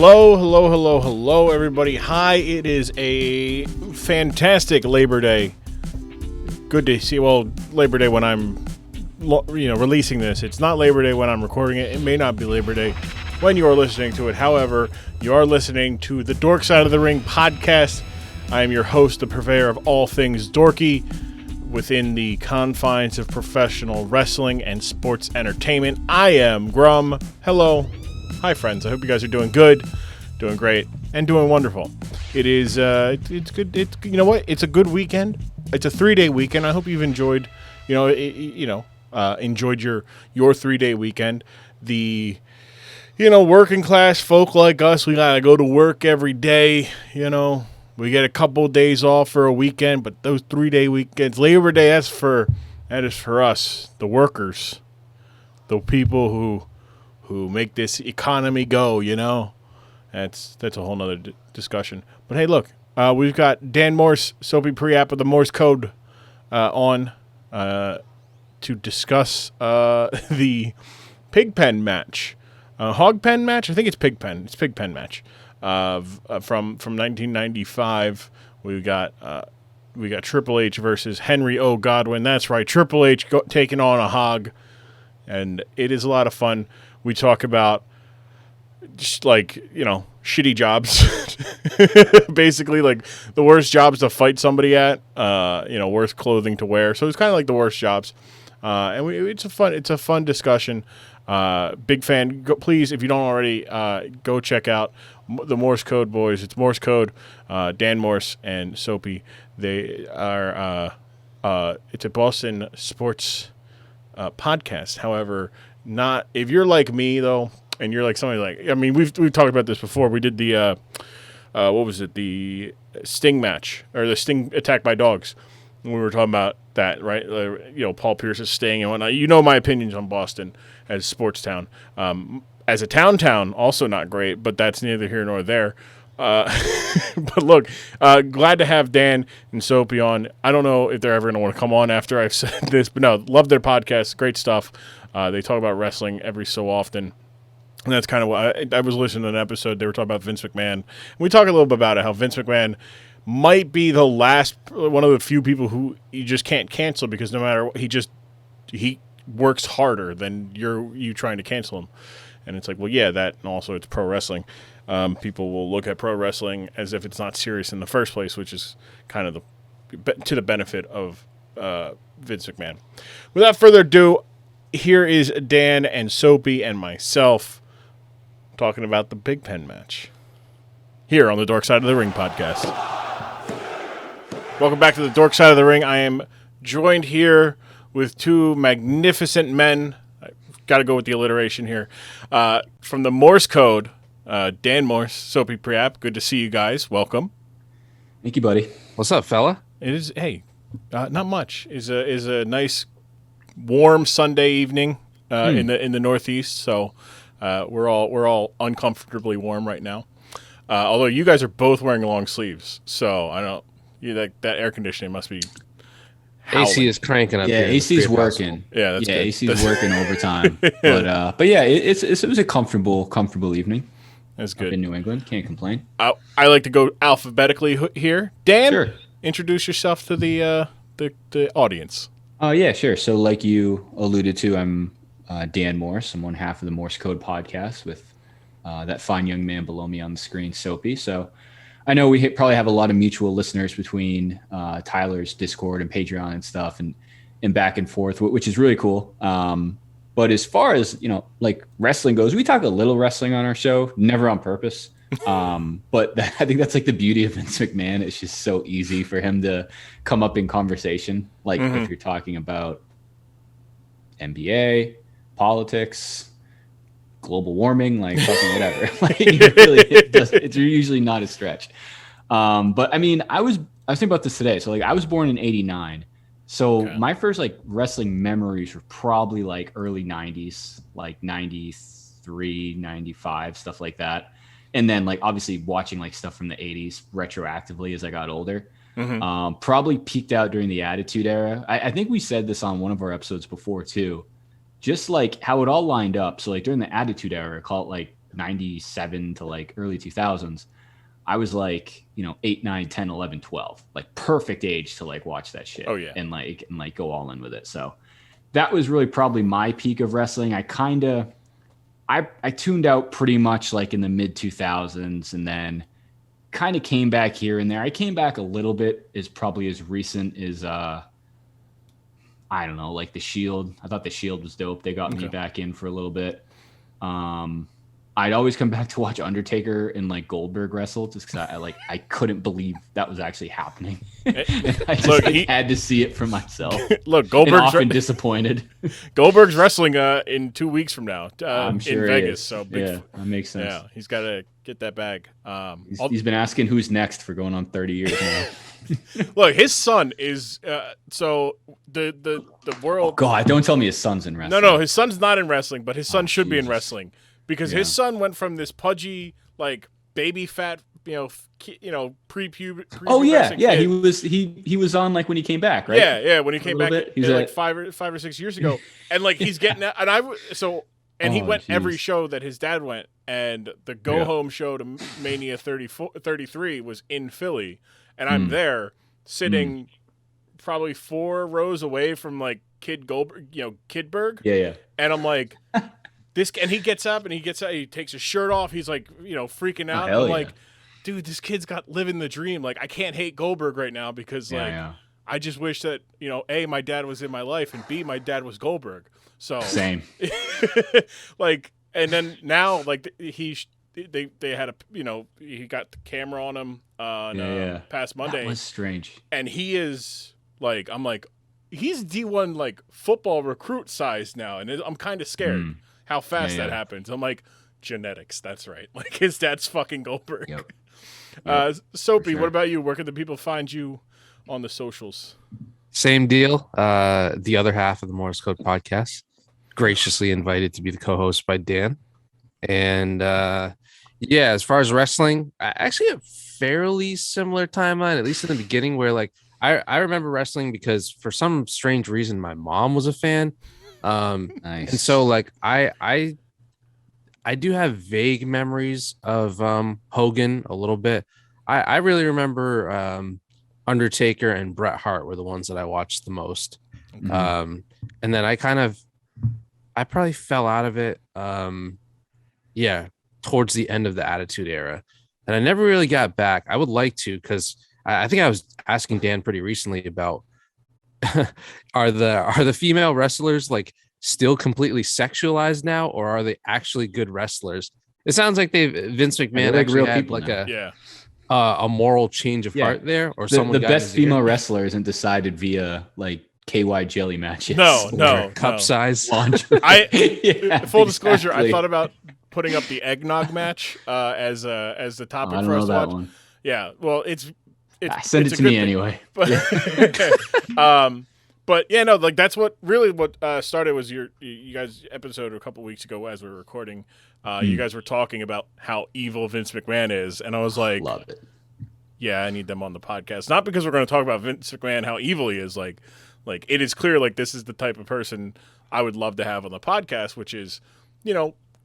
Hello, everybody. Hi, it is a fantastic Labor Day. Good to see. Well, Labor Day when I'm, releasing this. It's not Labor Day when I'm recording it. It may not be Labor Day when you are listening to it. However, you are listening to the Dork Side of the Ring podcast. I am your host, the purveyor of all things dorky within the confines of professional wrestling and sports entertainment. I am Grumm. Hello. Hi, friends. I hope you guys are doing good, doing great, and doing wonderful. It is, it's good. It's, you know what? It's a good weekend. It's a 3-day weekend. I hope you've enjoyed, enjoyed your 3-day weekend. The, working class folk like us, we gotta go to work every day. We get a couple of days off for a weekend, but those 3-day weekends, Labor Day, that is for us, the workers, the people who make this economy go. That's a whole nother discussion. But hey, look, we've got Dan Morse, Sopee pre-app of the Morse Code on to discuss the Pig Pen Match. Hog Pen Match? I think it's Pig Pen. It's Pig Pen Match. From 1995, we got Triple H versus Henry O. Godwinn. That's right, Triple H taking on a hog, and it is a lot of fun. We talk about just shitty jobs, basically like the worst jobs to fight somebody at, worst clothing to wear. So it's kind of like the worst jobs, and it's a fun discussion. Big fan. Please, if you don't already, go check out the Morse Code boys. It's Morse Code, Dan Morse and Sopee. They are, it's a Boston sports podcast. However, not if you're like me though, and you're like somebody we've talked about this before. We did the what was it? The Sting match or the Sting attack by dogs. We were talking about that, right? Paul Pierce's Sting and whatnot. My opinions on Boston as sports town. As a town, also not great, but that's neither here nor there. But look, glad to have Dan and Sopee on. I don't know if they're ever going to want to come on after I've said this, but no, love their podcast. Great stuff. They talk about wrestling every so often. And that's kind of what I was listening to an episode. They were talking about Vince McMahon. And we talk a little bit about it, how Vince McMahon might be the last, one of the few people who you just can't cancel because no matter what, he works harder than you trying to cancel him. And it's like, well, yeah, that, and also it's pro wrestling. People will look at pro wrestling as if it's not serious in the first place, which is kind of to the benefit of Vince McMahon. Without further ado, here is Dan and Sopee and myself talking about the Pig Pen Match here on the Dork Side of the Ring podcast. Welcome back to the Dork Side of the Ring. I am joined here with two magnificent men. Got to go with the alliteration here. From the Morse Code, Dan Morse, Sopee pre-app. Good to see you guys. Welcome. Thank you, buddy. What's up, fella? It is. Hey, not much. Is a nice, warm Sunday evening in the Northeast. So we're all uncomfortably warm right now. Although you guys are both wearing long sleeves, so I don't. That air conditioning must be howling. AC is cranking up. Yeah, AC's working. Yeah, that's good. AC's working overtime. But yeah, it was a comfortable evening. That's good. Up in New England, can't complain. I like to go alphabetically here. Dan, sure. Introduce yourself to the audience. Yeah, sure. So like you alluded to, I'm Dan Morse. I'm one half of the Morse Code Podcast with that fine young man below me on the screen, Sopee. So I know we probably have a lot of mutual listeners between Tyler's Discord and Patreon and stuff and back and forth, which is really cool. But as far as, wrestling goes, we talk a little wrestling on our show, never on purpose. But I think that's like the beauty of Vince McMahon. It's just so easy for him to come up in conversation. Like if you're talking about NBA, politics, global warming, like fucking whatever. It's usually not a stretch. But I mean, I was thinking about this today. So I was born in '89. So my first wrestling memories were probably early 90s, 93, 95, stuff like that. And then obviously watching stuff from the 80s retroactively as I got older. Probably peaked out during the Attitude Era. I think we said this on one of our episodes before too. Just how it all lined up. So during the Attitude Era, call it 97 to like early 2000s, I was like, 8, 9, 10, 11, 12, like perfect age to like watch that shit. Oh yeah. And like go all in with it. So that was really probably my peak of wrestling. I tuned out pretty much like in the mid 2000s, and then kind of came back here and there. I came back a little bit, is probably as recent as I don't know, like the Shield. I thought the Shield was dope. They got me back in for a little bit. I'd always come back to watch Undertaker and like Goldberg wrestle, just because I couldn't believe that was actually happening. I just had to see it for myself. Look, Goldberg's often disappointed. Goldberg's wrestling in 2 weeks from now I'm sure in Vegas. So that makes sense. Yeah, he's got to get that bag. He's been asking who's next for going on 30 years now. Look, his son is so the world. Oh God, don't tell me his son's in wrestling. No, his son's not in wrestling, but his son should be in wrestling. Because his son went from this pudgy, like baby fat, pre-puberty. Oh yeah. He was on like when he came back, right? Yeah, when he came back, like 5 or 6 years ago, and like he's getting that, and he went every show that his dad went, and the go home show to Mania 33 was in Philly, and I'm there sitting probably 4 rows away from like Kid Goldberg, Kidberg. Yeah. And I'm like. And he gets up and he takes his shirt off. He's like, freaking out. I'm like, dude, this kid's got living the dream. Like, I can't hate Goldberg right now because I just wish that, A, my dad was in my life, and B, my dad was Goldberg. So same. like, and then now, like they had he got the camera on him on past Monday. That was strange. And he is like, I'm like, he's D1 like football recruit size now, and I'm kind of scared. How fast that happens. I'm like, genetics, that's right. Like, his dad's fucking Goldberg. Yep. Sopee, what about you? Where can the people find you on the socials? Same deal. The other half of the Morse Code Podcast, graciously invited to be the co-host by Dan. And as far as wrestling, I actually have fairly similar timeline, at least in the beginning, where like I remember wrestling because for some strange reason my mom was a fan. Nice. And so like I do have vague memories of Hogan a little bit. I really remember Undertaker and Bret Hart were the ones that I watched the most. And then I probably fell out of it towards the end of the Attitude Era, and I never really got back. I would like to, because I think I was asking Dan pretty recently about are the female wrestlers like still completely sexualized now, or are they actually good wrestlers? It sounds like Vince McMahon like real people like a moral change of heart there, or the best female wrestler isn't decided via like KY jelly matches. No, cup size. Full disclosure, I thought about putting up the eggnog match as the topic for us to watch. One. Yeah, well, send it to me anyway. But, like that's what started was you guys' episode a couple weeks ago as we were recording. You guys were talking about how evil Vince McMahon is, and I was like, love it. Yeah, I need them on the podcast. Not because we're going to talk about Vince McMahon, how evil he is. Like it is clear, like this is the type of person I would love to have on the podcast, which is,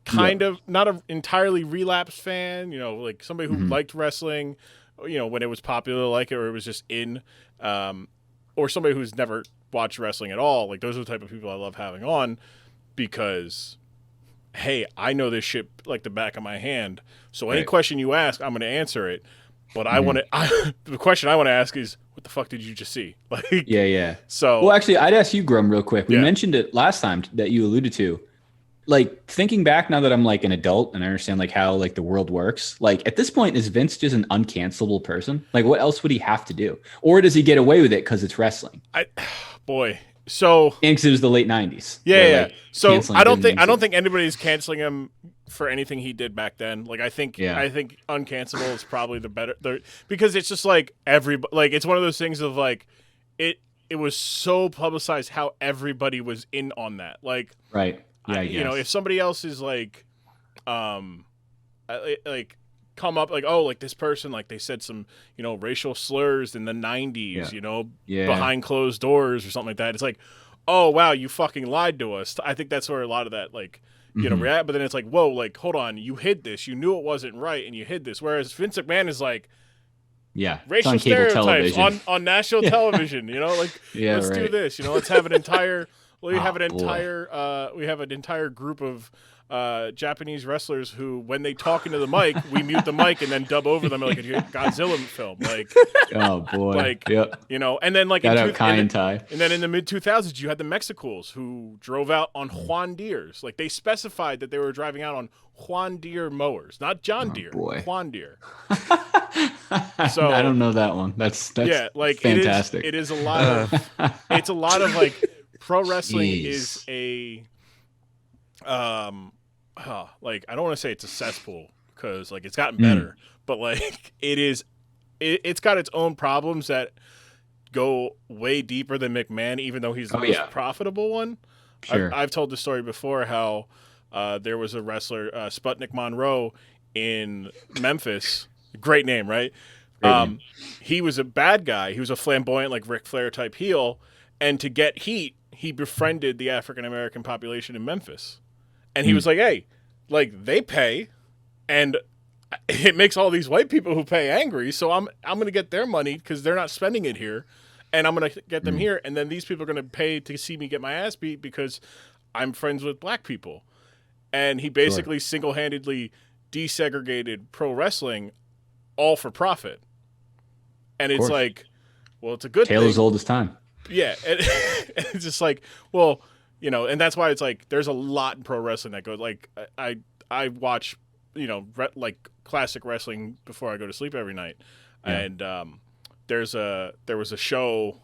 kind of not an entirely relapsed fan, like somebody who liked wrestling, when it was popular, like it, or it was just in, or somebody who's never watched wrestling at all. Like those are the type of people I love having on because, hey, I know this shit like the back of my hand. So any question you ask, I'm going to answer it. But the question I want to ask is, what the fuck did you just see? Like, yeah. So, well, actually, I'd ask you, Grumm, real quick. We mentioned it last time that you alluded to. Like thinking back now that I'm like an adult and I understand like how like the world works. Like at this point, is Vince just an uncancelable person? Like what else would he have to do? Or does he get away with it because it's wrestling? So and because it was the late '90s. Yeah. Like, so I don't think anybody's canceling him for anything he did back then. Like I think uncancelable is probably the better because it's just like everybody. Like it's one of those things of like it was so publicized how everybody was in on that. Like right. Yeah, if somebody else is like, come up like, oh, like this person, like they said some, racial slurs in the 90s, behind closed doors or something like that. It's like, oh, wow, you fucking lied to us. I think that's where a lot of that, like, you know, react. But then it's like, whoa, like, hold on, you hid this. You knew it wasn't right, and you hid this. Whereas Vince McMahon is like, it's on cable stereotypes television. on national television. You know, like, let's do this. You know, let's have an entire. Well, we have an entire group of Japanese wrestlers who, when they talk into the mic, we mute the mic and then dub over them like a Godzilla film. Like, oh boy, like, yep. you know, and then like and then in the mid 2000s, you had the Mexicools who drove out on Juan Deeres. Like, they specified that they were driving out on Juan Deere mowers, not John Deere. Boy. Juan Deere. So I don't know that one. That's like fantastic. It is a lot of it's a lot of like pro wrestling is a like, I don't want to say it's a cesspool because like it's gotten better, but like it's got its own problems that go way deeper than McMahon, even though he's the most profitable one. Sure. I've told the story before how there was a wrestler, Sputnik Monroe in Memphis. Great name, right? He was a bad guy. He was a flamboyant, like Ric Flair type heel, and to get heat, he befriended the African American population in Memphis. And he was like, hey, like, they pay, and it makes all these white people who pay angry, so I'm going to get their money because they're not spending it here, and I'm going to get them here, and then these people are going to pay to see me get my ass beat because I'm friends with black people. And he basically single-handedly desegregated pro wrestling all for profit. And it's like, well, it's a good thing. Tale as old as time. Yeah. And it's just like, well, you know, and that's why it's like there's a lot in pro wrestling that goes, like, I watch, you know, like classic wrestling before I go to sleep every night. Yeah. And there was a show,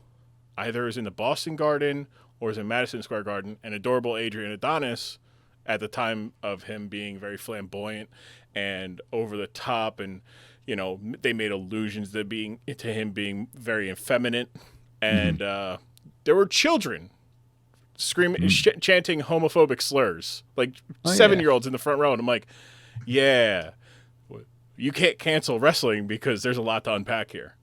either it was in the Boston Garden or it was in Madison Square Garden, and adorable Adrian Adonis, at the time of him being very flamboyant and over the top, and you know, they made allusions to him being very effeminate, and there were children screaming, chanting homophobic slurs, like 7-year-olds in the front row, and I'm like, yeah, you can't cancel wrestling because there's a lot to unpack here.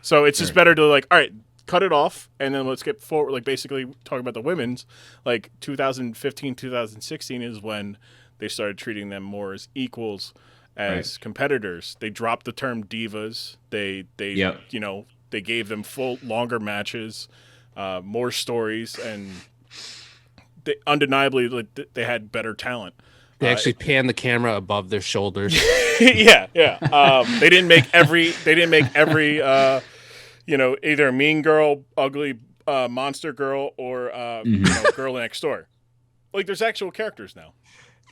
So it's just better to like, all right, cut it off, and then let's get forward. Like, basically talking about the women's, like 2015, 2016 is when they started treating them more as equals, as competitors. They dropped the term divas. They you know, they gave them longer matches, more stories, and they undeniably, like, they had better talent. They actually panned the camera above their shoulders. yeah. They didn't make every you know, either a mean girl, ugly monster girl, or you know, girl next door. Like, there's actual characters now.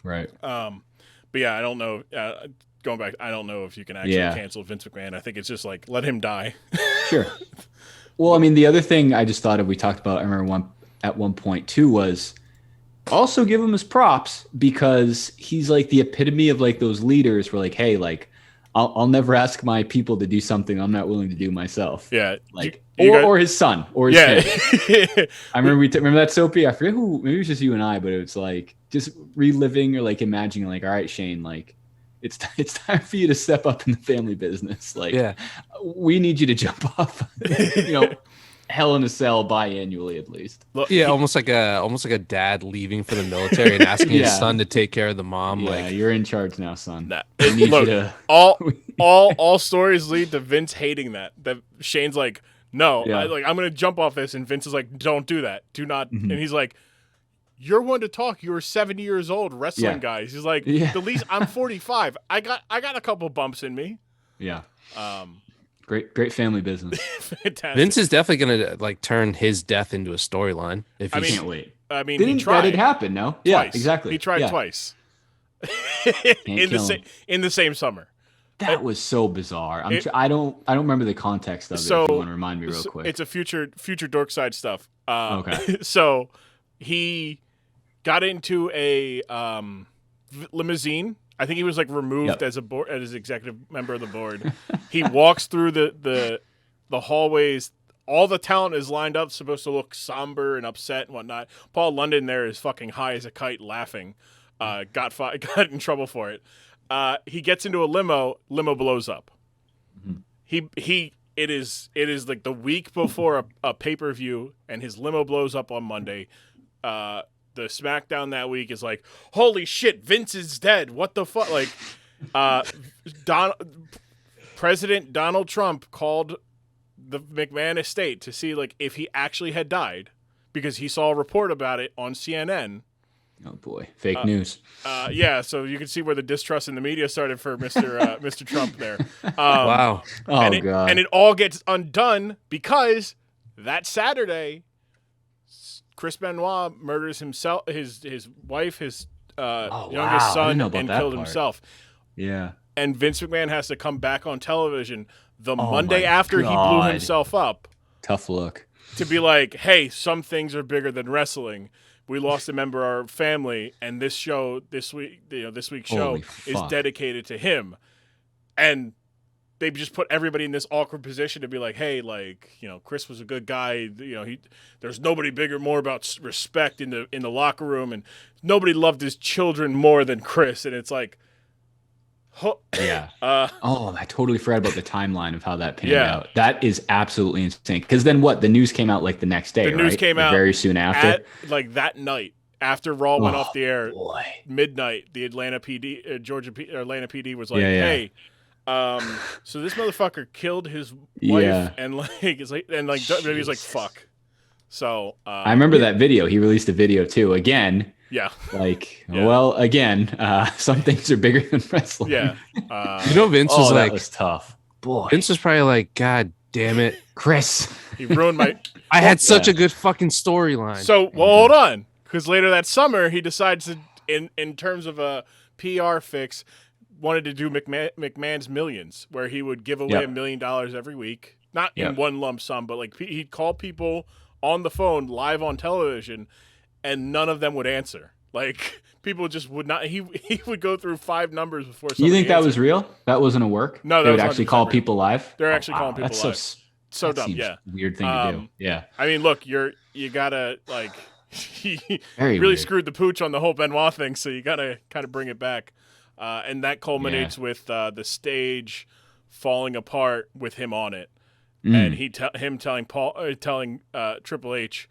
Right. But yeah, I don't know. Going back, I don't know if you can actually cancel Vince McMahon. I think it's just like, let him die. Sure. Well, I mean, the other thing I just thought of, we talked about, I remember at one point too, was also give him his props, because he's like the epitome of like those leaders where like, hey, like, I'll never ask my people to do something I'm not willing to do myself. Yeah. Like, or his son, or his kid. I remember remember that, Sopee? I forget who, maybe it was just you and I, but it was like just reliving or like imagining like, all right, Shane, like, it's time for you to step up in the family business. Like, we need you to jump off, you know, Hell in a Cell biannually at least. Yeah, almost like a dad leaving for the military and asking his son to take care of the mom. Yeah, like, you're in charge now, son. Look, you to... all stories lead to Vince hating that. That Shane's like, no, I'm gonna jump off this, and Vince is like, don't do that, do not. And he's like, you're one to talk. You were 70 years old, wrestling guys. He's like, the least I'm 45. I got a couple bumps in me. Yeah. Great family business. Fantastic. Vince is definitely gonna like turn his death into a storyline. If he can't wait. I mean, he tried. That did happen, no? Twice. Yeah, exactly. He tried twice. in the same summer. That was so bizarre. I don't remember the context of it. If you want to remind me real quick. It's a future Dork side stuff. Okay. So he got into a limousine. I think he was like removed as as executive member of the board. He walks through the hallways. All the talent is lined up, supposed to look somber and upset and whatnot. Paul London there is fucking high as a kite, laughing. Got in trouble for it. He gets into a limo. Limo blows up. It is like the week before a pay-per-view, and his limo blows up on Monday. the SmackDown that week is like, holy shit, Vince is dead. What the fuck? Like, President Donald Trump called the McMahon estate to see like if he actually had died because he saw a report about it on CNN. Oh boy, fake news. Yeah, so you can see where the distrust in the media started for Mr. Trump there. Wow. God. And it all gets undone because that Saturday, Chris Benoit murders himself, his wife, his youngest son, and killed himself. Yeah. And Vince McMahon has to come back on television the Monday after he blew himself up. Tough look. To be like, hey, some things are bigger than wrestling. We lost a member of our family, and this week's show is dedicated to him. And they just put everybody in this awkward position to be like, hey, like, Chris was a good guy. There's nobody bigger, more about respect in the locker room, and nobody loved his children more than Chris. And it's like, yeah. I totally forgot about the timeline of how that panned out. That is absolutely insane. Because then what? The news came out like the next day. The news came out very soon after. That night after Raw went off the air, midnight. The Atlanta PD, Atlanta PD was like, hey. So this motherfucker killed his wife, and WWE's like, fuck. So I remember that video. He released a video too. Again. Yeah. Some things are bigger than wrestling. Yeah. Vince was like, that was tough. Boy. Vince was probably like, God damn it, Chris. He ruined my. I had such a good fucking storyline. So, hold on, because later that summer he decides to, in terms of a PR fix, wanted to do McMahon's Millions, where he would give away $1 million every week, not in one lump sum, but like he'd call people on the phone live on television, and none of them would answer. Like, people just would not. He would go through 5 numbers before. You think that was real? That wasn't a work? No, they would actually call people live. They're actually calling people live. That's so dumb. Yeah, weird thing to do. Yeah. I mean, look, you gotta like. He really weird. Screwed the pooch on the whole Benoit thing, so you gotta kind of bring it back, and that culminates with the stage falling apart with him on it, and him telling Triple H,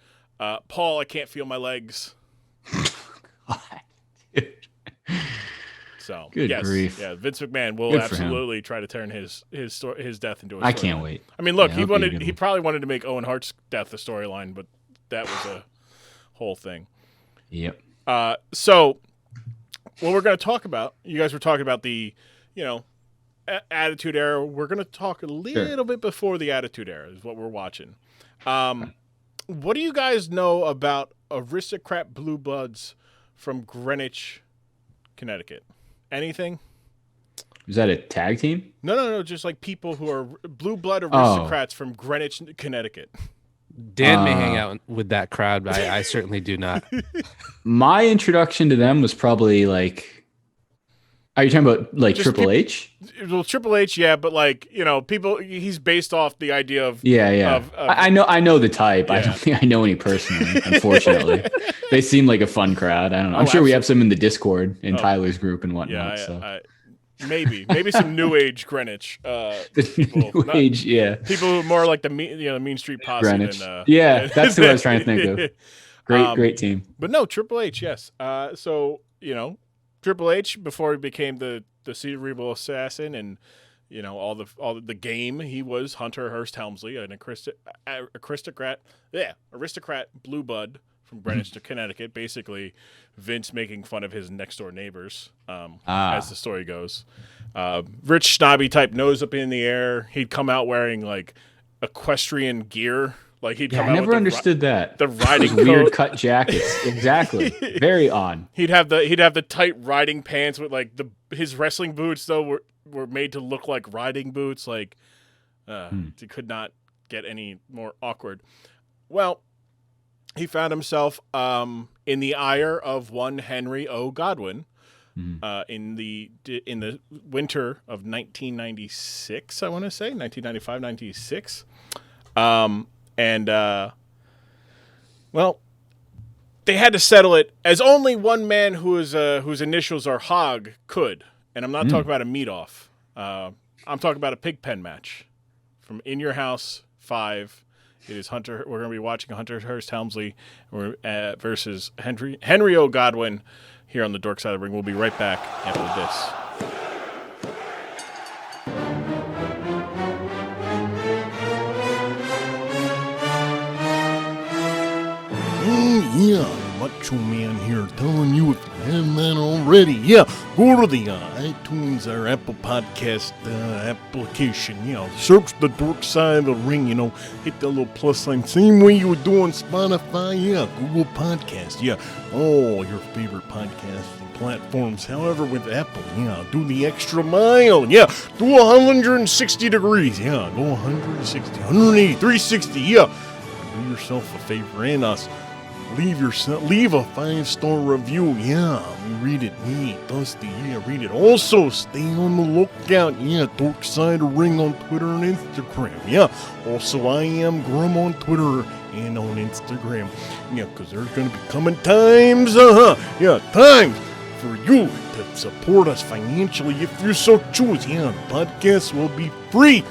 Paul, I can't feel my legs. So good grief. Yeah, Vince McMahon will absolutely try to turn his death into a story. I can't wait. I mean, look, he probably wanted to make Owen Hart's death a storyline, but that was a whole thing. Yep. So what we're going to talk about, you guys were talking about the, Attitude Era. We're going to talk a little bit before the Attitude Era is what we're watching. What do you guys know about Aristocrat Blue Bloods from Greenwich, Connecticut? Anything? Is that a tag team? No. Just like people who are blue blood aristocrats from Greenwich, Connecticut. Dan may hang out with that crowd, but I certainly do not. My introduction to them was probably like. Are you talking about like just Triple H? Well, Triple H, yeah, but like people. He's based off the idea of I know the type. Yeah. I don't think I know any personally. Unfortunately, they seem like a fun crowd. I don't know. I'm sure we have some in the Discord in Tyler's group and whatnot. Yeah, maybe some New Age Greenwich. People, New Age, yeah. People who are more like the Mean Street Posse. Greenwich. That's who I was trying to think of. Great team. But no, Triple H, yes. So Triple H, before he became the cerebral assassin and all the game, he was Hunter Hearst Helmsley, an aristocrat blue blood from Greenwich to Connecticut. Basically, Vince making fun of his next door neighbors, as the story goes. Rich snobby type, nose up in the air. He'd come out wearing like equestrian gear. Like he'd come out. I never understood that. The riding weird cut jackets. Exactly. Very odd. He'd have the tight riding pants with like his wrestling boots though were made to look like riding boots. Like it could not get any more awkward. Well, he found himself in the ire of one Henry O. Godwinn in the winter of 1996. I want to say 1995, 96. They had to settle it as only one man whose initials are Hog could. And I'm not talking about a meet-off. I'm talking about a pig pen match from In Your House 5 It is Hunter. We're going to be watching Hunter Hearst Helmsley versus Henry O. Godwinn here on the Dork side of the ring. We'll be right back after this. Yeah, Macho Man here telling you if you haven't that already, go to the iTunes or Apple Podcast application, search the Dork Side of the Ring, hit the little plus sign, same way you would do on Spotify, Google Podcast, all your favorite podcasting platforms. However, with Apple, do the extra mile, do 160 degrees, go 160, 180, 360, do yourself a favor and us. Leave a 5-star review. We read it. Me, Dusty. Read it. Also, stay on the lookout. Dork Side of Ring on Twitter and Instagram. Also, I am Grumm on Twitter and on Instagram. Because there's going to be coming times. Times for you to support us financially if you so choose. The podcast will be free.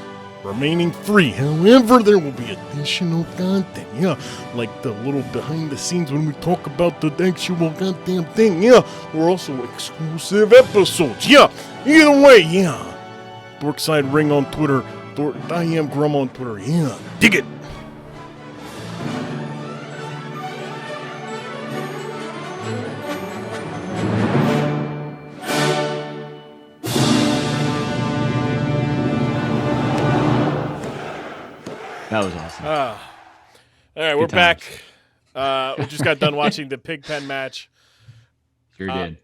Remaining free. However, there will be additional content, like the little behind the scenes when we talk about the actual goddamn thing, or also exclusive episodes, either way, Dorkside Ring on Twitter, I am Grumm on Twitter, dig it. That was awesome. All right, we're back. We just got done watching the Hog Pen Match. Sure did.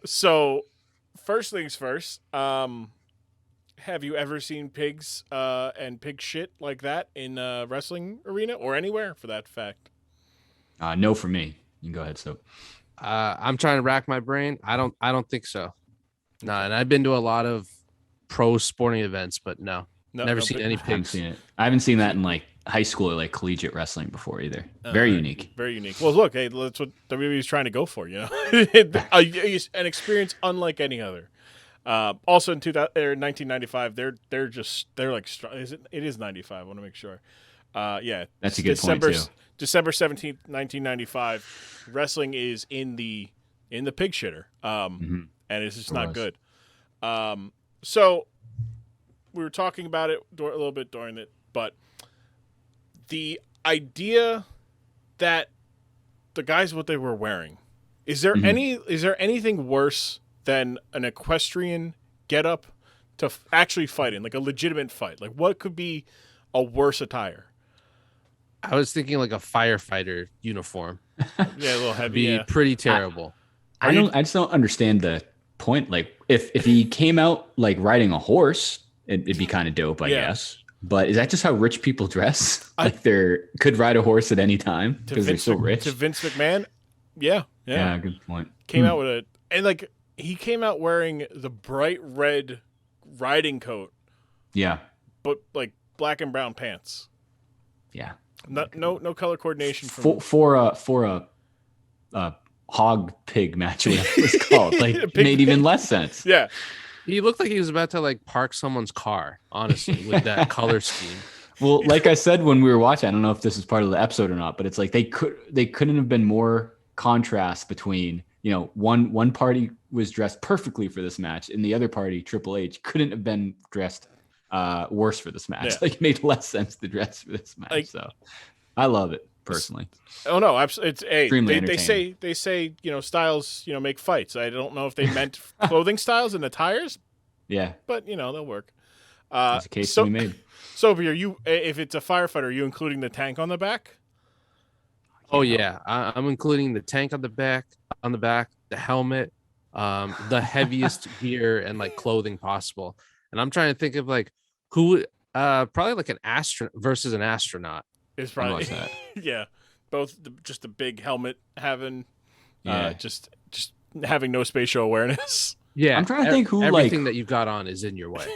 So, first things first. Have you ever seen pigs and pig shit like that in a wrestling arena or anywhere, for that fact? No, for me. You can go ahead, Soap. I'm trying to rack my brain. I don't think so. No, and I've been to a lot of pro sporting events, but no. Never seen any pigs. I haven't seen that in like high school or like collegiate wrestling before either. Very unique. Very unique. Well, look, hey, that's what WWE is trying to go for, an experience unlike any other. Also in 1995, they're like, it is 95. I want to make sure. That's a good point too. December 17th, 1995. Wrestling is in the pig shitter, and it's just not good. So. We were talking about it a little bit during it, but the idea that the guys, what they were wearing, is there anything worse than an equestrian getup to actually fight in, like a legitimate fight? Like, what could be a worse attire? I was thinking like a firefighter uniform. A little heavy. Be pretty terrible. I just don't understand the point. Like, if he came out like riding a horse, it'd be kind of dope, I guess. But is that just how rich people dress? Like they could ride a horse at any time because they're so rich? To Vince McMahon? Yeah, good point. Came out with he came out wearing the bright red riding coat. Yeah. But like black and brown pants. Yeah. No color coordination. For a hog pig match, whatever it was called. Like made even less sense. Yeah. He looked like he was about to like park someone's car, honestly, with that color scheme. Well, like I said when we were watching, I don't know if this is part of the episode or not, but it's like they couldn't have been more contrast between, one party was dressed perfectly for this match and the other party, Triple H, couldn't have been dressed worse for this match. Like it made less sense to dress for this match. So I love it personally. Oh no, it's extremely they say styles make fights. I don't know if they meant clothing styles and attires. Yeah, but they'll work. That's a case to be made. Sopee, are you, if it's a firefighter, are you including the tank on the back? Oh yeah, I'm including the tank on the back, the helmet, the heaviest gear and like clothing possible. And I'm trying to think of like who, probably like an astronaut versus an astronaut. It's probably that. Yeah, both just a big helmet having, just having no spatial awareness. Yeah, I'm trying to think who everything that you've got on is in your way.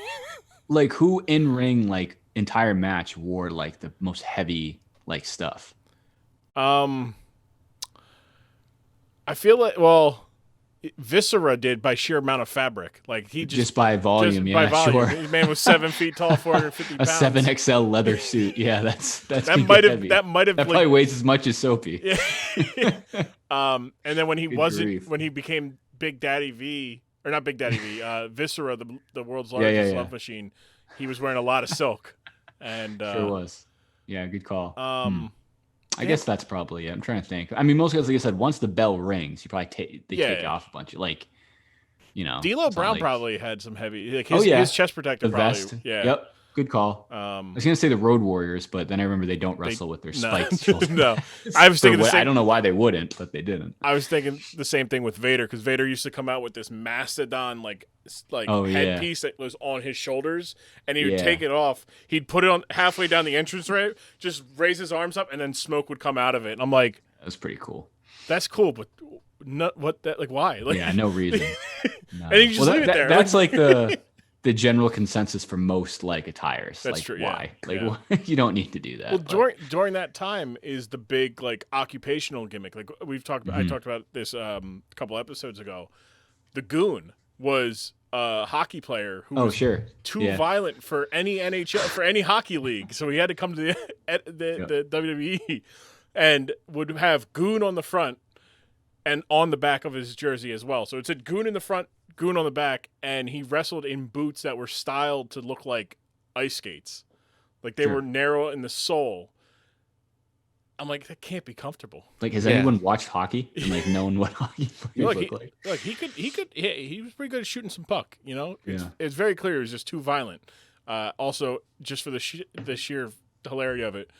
Like who in ring like entire match wore like the most heavy like stuff. I feel like Viscera did by sheer amount of fabric. Like he just by volume, by volume. sure. This man was 7 feet tall, 450 pounds. A 7XL leather suit. Yeah, that might have probably weighs as much as Sopee. Yeah. And then when he grief. when he became Big Daddy V, or not Big Daddy V, Viscera, the world's largest love machine, he was wearing a lot of silk. And sure was. Yeah, good call. I guess that's probably it. I'm trying to think. I mean, most guys, like I said, once the bell rings, you probably take off a bunch of D'Lo Brown probably had some heavy, his chest protector. The probably, vest. Yeah. Yep. Good call. I was gonna say the Road Warriors, but then I remember they don't wrestle with their spiked shoulders. No, I was thinking the same. I don't know why they wouldn't, but they didn't. I was thinking the same thing with Vader, because Vader used to come out with this mastodon headpiece that was on his shoulders, and he would take it off. He'd put it on halfway down the entrance ramp, just raise his arms up, and then smoke would come out of it. And I'm like, that was pretty cool. That's cool, but why? No reason. No. And you just leave it there. That's like the general consensus for most attires. That's true. Why? Yeah. You don't need to do that. Well, during that time is the big occupational gimmick. Like we've talked about, I talked about this a couple episodes ago. The Goon was a hockey player who was too violent for any NHL, for any hockey league, so he had to come to the WWE, and would have Goon on the front and on the back of his jersey as well. So it said Goon in the front, Goon on the back, and he wrestled in boots that were styled to look like ice skates. Like they were narrow in the sole. I'm like, that can't be comfortable. Has anyone watched hockey and known what hockey players look like? Look, he was pretty good at shooting some puck, It's very clear he was just too violent. Also, just for the sheer hilarity of it,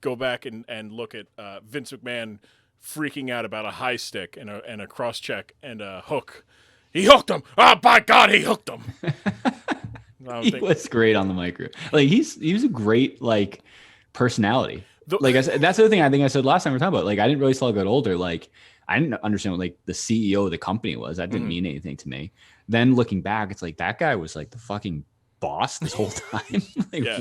go back and look at Vince McMahon freaking out about a high stick and a cross check and a hook. He hooked him. Oh, by God, he hooked him. He was great on the micro. He was a great personality. That's the other thing I think I said last time we were talking about. I didn't really till I got older. I didn't understand what the CEO of the company was. That didn't mean anything to me. Then looking back, it's that guy was the fucking boss this whole time.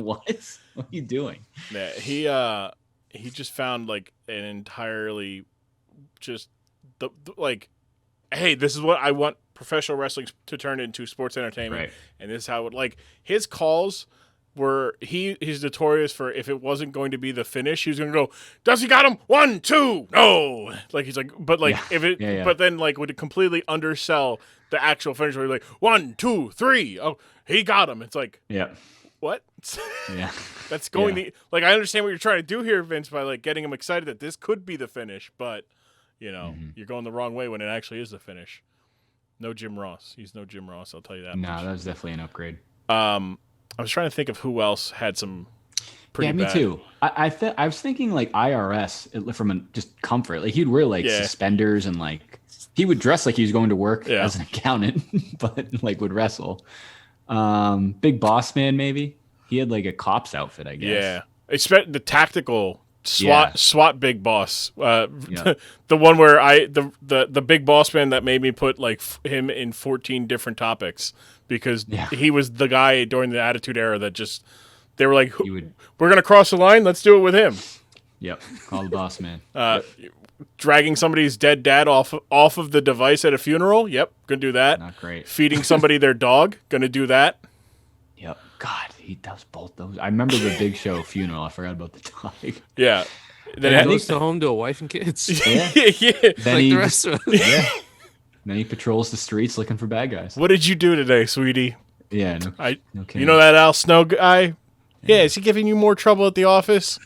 What? What are you doing? Yeah, he just found an entirely just hey, this is what I want professional wrestling to turn into, sports entertainment. Right. And this is how his calls were, he's notorious for, if it wasn't going to be the finish, he was going to go, does he got him? 1, 2, no. But then would completely undersell the actual finish where he's 1, 2, 3. Oh, he got him. It's what? Yeah. That's going I understand what you're trying to do here, Vince, by getting him excited that this could be the finish, but you're going the wrong way when it actually is the finish. No Jim Ross. He's no Jim Ross, I'll tell you that much. No, that was definitely an upgrade. I was trying to think of who else had some pretty bad. Me too. I was thinking IRS from just comfort. He'd wear suspenders and he would dress like he was going to work as an accountant, but would wrestle. Big Boss Man, maybe. He had a cop's outfit, I guess. Yeah. Expect the tactical SWAT Big Boss. The one where the Big Boss Man that made me put him in 14 different topics, because he was the guy during the Attitude Era that just, they were we're going to cross the line, let's do it with him. Yep. Call the Boss Man. Dragging somebody's dead dad off of the device at a funeral. Yep. Going to do that. Not great. Feeding somebody their dog. Going to do that. Yep. God, that was both those. I remember the Big Show funeral. I forgot about the dog. Yeah. Then he goes home to a wife and kids. Yeah. Then the rest of us. Yeah. Then he patrols the streets looking for bad guys. What did you do today, sweetie? Yeah. No you know that Al Snow guy? Yeah, is he giving you more trouble at the office?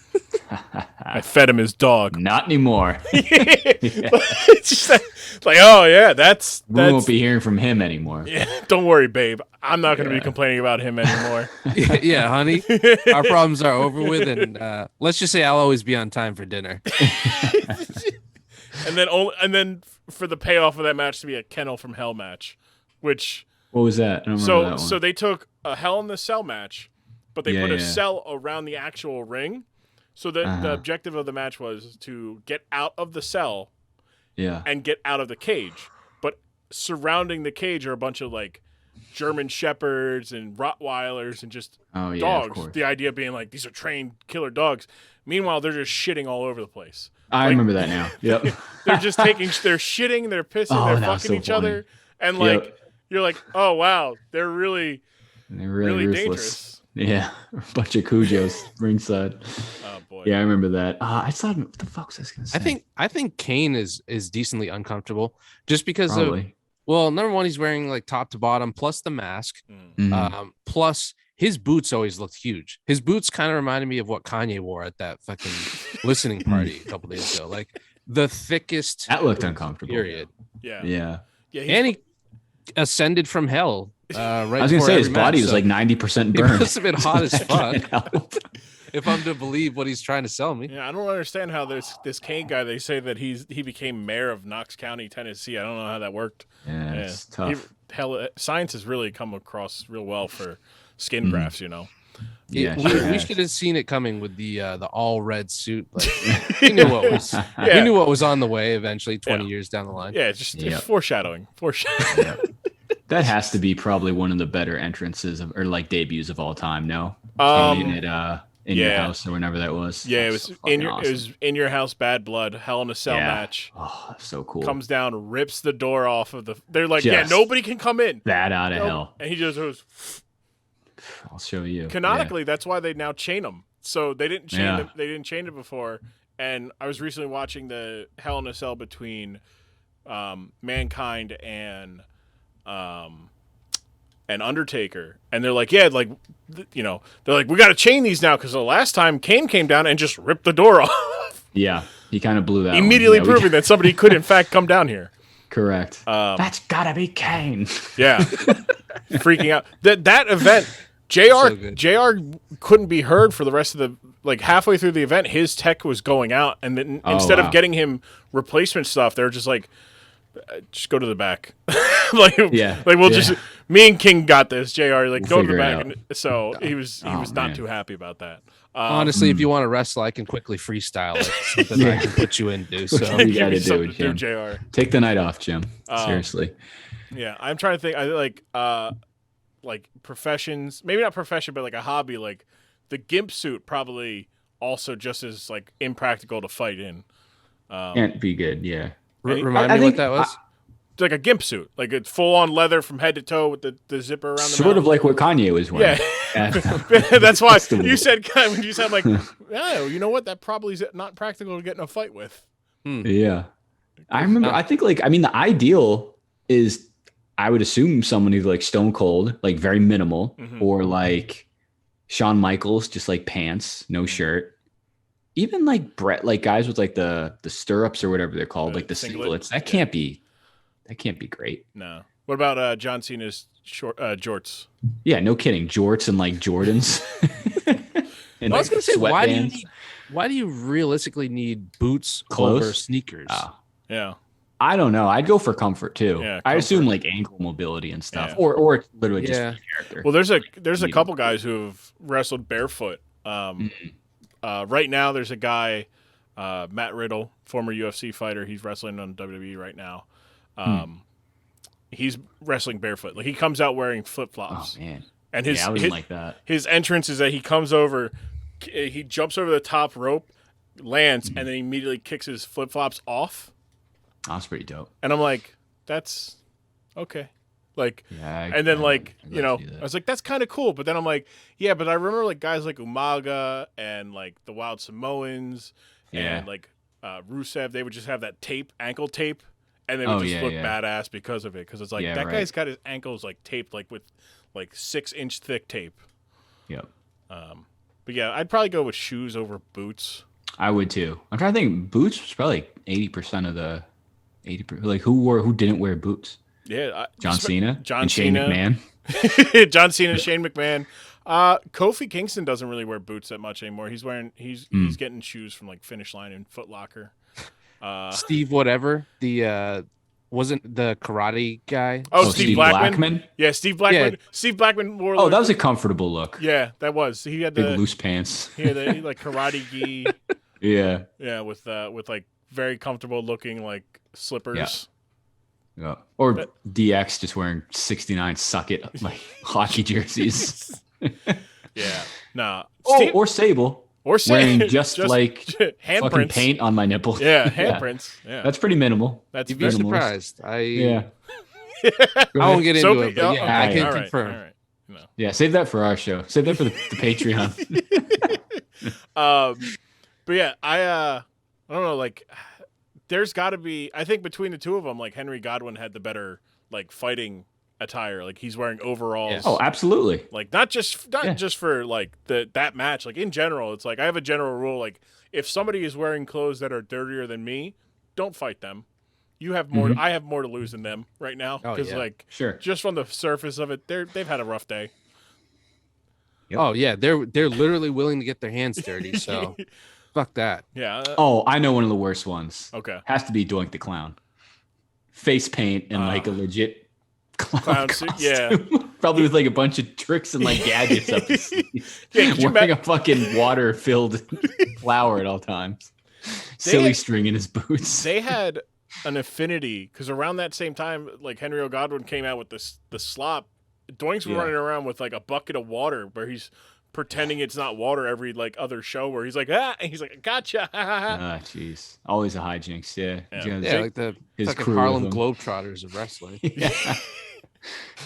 I fed him his dog. Not anymore. It's just oh yeah, that's we won't be hearing from him anymore. Yeah, don't worry, babe. I'm not going to be complaining about him anymore. Yeah, honey. Our problems are over with, and let's just say I'll always be on time for dinner. and then for the payoff of that match to be a Kennel from Hell match, which what was that? I don't remember that one. So they took a Hell in the Cell match, but they put a cell around the actual ring. So the objective of the match was to get out of the cell and get out of the cage. But surrounding the cage are a bunch of German Shepherds and Rottweilers and just dogs. The idea being these are trained killer dogs. Meanwhile, they're just shitting all over the place. I remember that now. Yep. They're just they're shitting, they're pissing, they're fucking each other, and like you're like, oh wow, they're really ruthless. Dangerous. Yeah, a bunch of Cujos ringside. Oh boy. Yeah, I remember that. I thought, what the fuck was I gonna say? I think Kane is decently uncomfortable just because of, well, number one, he's wearing like top to bottom plus the mask, plus his boots always looked huge. His boots kind of reminded me of what Kanye wore at that fucking listening party a couple days ago. Like the thickest. That looked uncomfortable. Period. Yeah. And he ascended from hell. Right. I was gonna say his body was like 90% burned. It must have been hot as fuck. If I'm to believe what he's trying to sell me. Yeah, I don't understand how this Kane guy. They say that he became mayor of Knox County, Tennessee. I don't know how that worked. Yeah, it's tough. Science has really come across real well for skin grafts. You know. Yeah, we should have seen it coming with the all red suit. Like, we knew what was we knew what was on the way eventually 20 years down the line. Yeah, it's foreshadowing. Yeah. That has to be probably one of the better entrances or like debuts of all time. No, in your house or whenever that was. Yeah, it was in your house. Bad Blood, Hell in a Cell match. Oh, so cool. Comes down, rips the door off of the. They're like, nobody can come in. That out of hell. And he just goes. I'll show you. Canonically, that's why they now chain them. So they didn't chain them. They didn't chain it before. And I was recently watching the Hell in a Cell between Mankind and Undertaker, and they're like, they're like, we got to chain these now because the last time Kane came down and just ripped the door off. Yeah, he kind of blew that. Immediately proving that somebody could in fact come down here. Correct. That's gotta be Kane. Yeah, freaking out. That event, JR couldn't be heard for the rest of the halfway through the event. His tech was going out, and then instead of getting him replacement stuff, they're just like, just go to the back. Just me and King got this. JR go to the back. And so he was not too happy about that. Honestly, if you want to wrestle, I can quickly freestyle something I can put you into. So you got to do it, Jim. JR. Take the night off, Jim. Seriously. Yeah, I'm trying to think. I like professions, maybe not profession, but like a hobby. Like the gimp suit, probably also just as like impractical to fight in. Can't be good. Yeah. Remind me what that was. It's like a gimp suit, like it's full on leather from head to toe with the zipper around the sort mouth. of like what Kanye was wearing. Yeah. That's why you said when you said like, oh, you know what? That probably is not practical to get in a fight with. Yeah. I remember, I think the ideal is, I would assume someone who's like Stone Cold, like very minimal, or like Shawn Michaels, just like pants, no shirt. Even like Brett, like guys with like the stirrups or whatever they're called, like the singlets. That can't be great. No. What about John Cena's jorts? Yeah, no kidding. Jorts and like Jordans. And I was gonna say, why do you realistically need boots over sneakers? Yeah. I don't know. I'd go for comfort too. Yeah, I assume like ankle mobility and stuff, or literally just character. Well, there's a couple guys who have wrestled barefoot. Right now, there's a guy, Matt Riddle, former UFC fighter. He's wrestling on WWE right now. He's wrestling barefoot. Like he comes out wearing flip flops. Oh man! And I wouldn't like that. His entrance is that he comes over, he jumps over the top rope, lands, and then he immediately kicks his flip flops off. That's pretty dope. And I'm like, that's okay. Like, I was like, that's kind of cool. But then I'm like, yeah, but I remember like guys like Umaga and like the Wild Samoans and like Rusev, they would just have that ankle tape, and they would just look badass because of it. Because it's like that guy's got his ankles like taped like with like 6-inch thick tape. Yep. But yeah, I'd probably go with shoes over boots. I would too. I'm trying to think. Boots was probably like 80% of the 80%. Like who didn't wear boots? Yeah, John Cena, Shane McMahon. John Cena, Shane McMahon. Kofi Kingston doesn't really wear boots that much anymore. He's getting shoes from like Finish Line and Foot Locker. Steve whatever, the wasn't the karate guy? Oh, Steve Blackman? Yeah, Steve Blackman. Yeah. Steve Blackman wore. Oh, that was a comfortable look. Yeah, that was. He had big loose pants. He had the like karate gi. Yeah, with like very comfortable looking like slippers. Yeah. Or DX just wearing 69 suck it like hockey jerseys. Yeah. Nah. Or Sable. Or wearing just like handprints. fucking paint on my nipples. Yeah, handprints. Yeah. That's pretty minimal. You'd be surprised. Yeah. I won't get into it, but okay. I can all right, confirm. All right. No. Yeah, save that for our show. Save that for the Patreon. But yeah, I don't know, like there's got to be, I think between the two of them, like Henry Godwinn had the better like fighting attire. Like he's wearing overalls. Yeah. Oh, absolutely. Like not just for like that match, like in general, it's like I have a general rule, like if somebody is wearing clothes that are dirtier than me, don't fight them. You have more. I have more to lose than them right now because, just from the surface of it, they've had a rough day. Yep. Oh yeah, they're literally willing to get their hands dirty. So, fuck that. Yeah. I know one of the worst ones. Okay. Has to be Doink the Clown. Face paint and like a legit clown suit. Yeah. Probably with like a bunch of tricks and like gadgets up his sleeves. Wearing a fucking water-filled flower at all times. Silly string in his boots. They had an affinity because around that same time, like Henry Godwinn came out with the slop. Doink's running around with like a bucket of water where he's pretending it's not water every like other show where he's like and he's like gotcha. Ah, jeez, always a hijinks. Yeah, like the fucking Harlem Globetrotters of wrestling.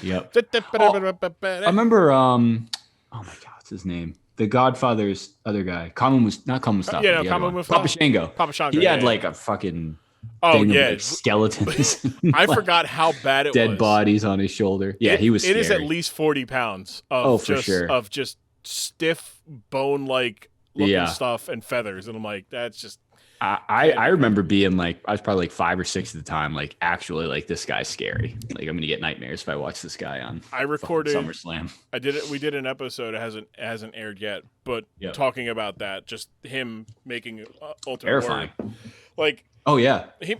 Yep. I remember. Oh my God, what's his name? The Godfather's other guy, Kamu Mustafa. Yeah, no, Kamu Mustafa. Papa Shango. He had like a fucking. Thing of, like, skeletons. I forgot how bad it was. Dead bodies on his shoulder. Yeah, he was. It is at least 40 pounds of of just stiff bone like looking stuff and feathers, and I'm like, that's just. I remember being like, I was probably like 5 or 6 at the time. Like, actually, like this guy's scary. Like, I'm gonna get nightmares if I watch this guy on. I recorded SummerSlam. I did it. We did an episode. It hasn't aired yet, but talking about that, just him making Ultimate Terrifying. Warrior. Like. Oh yeah, he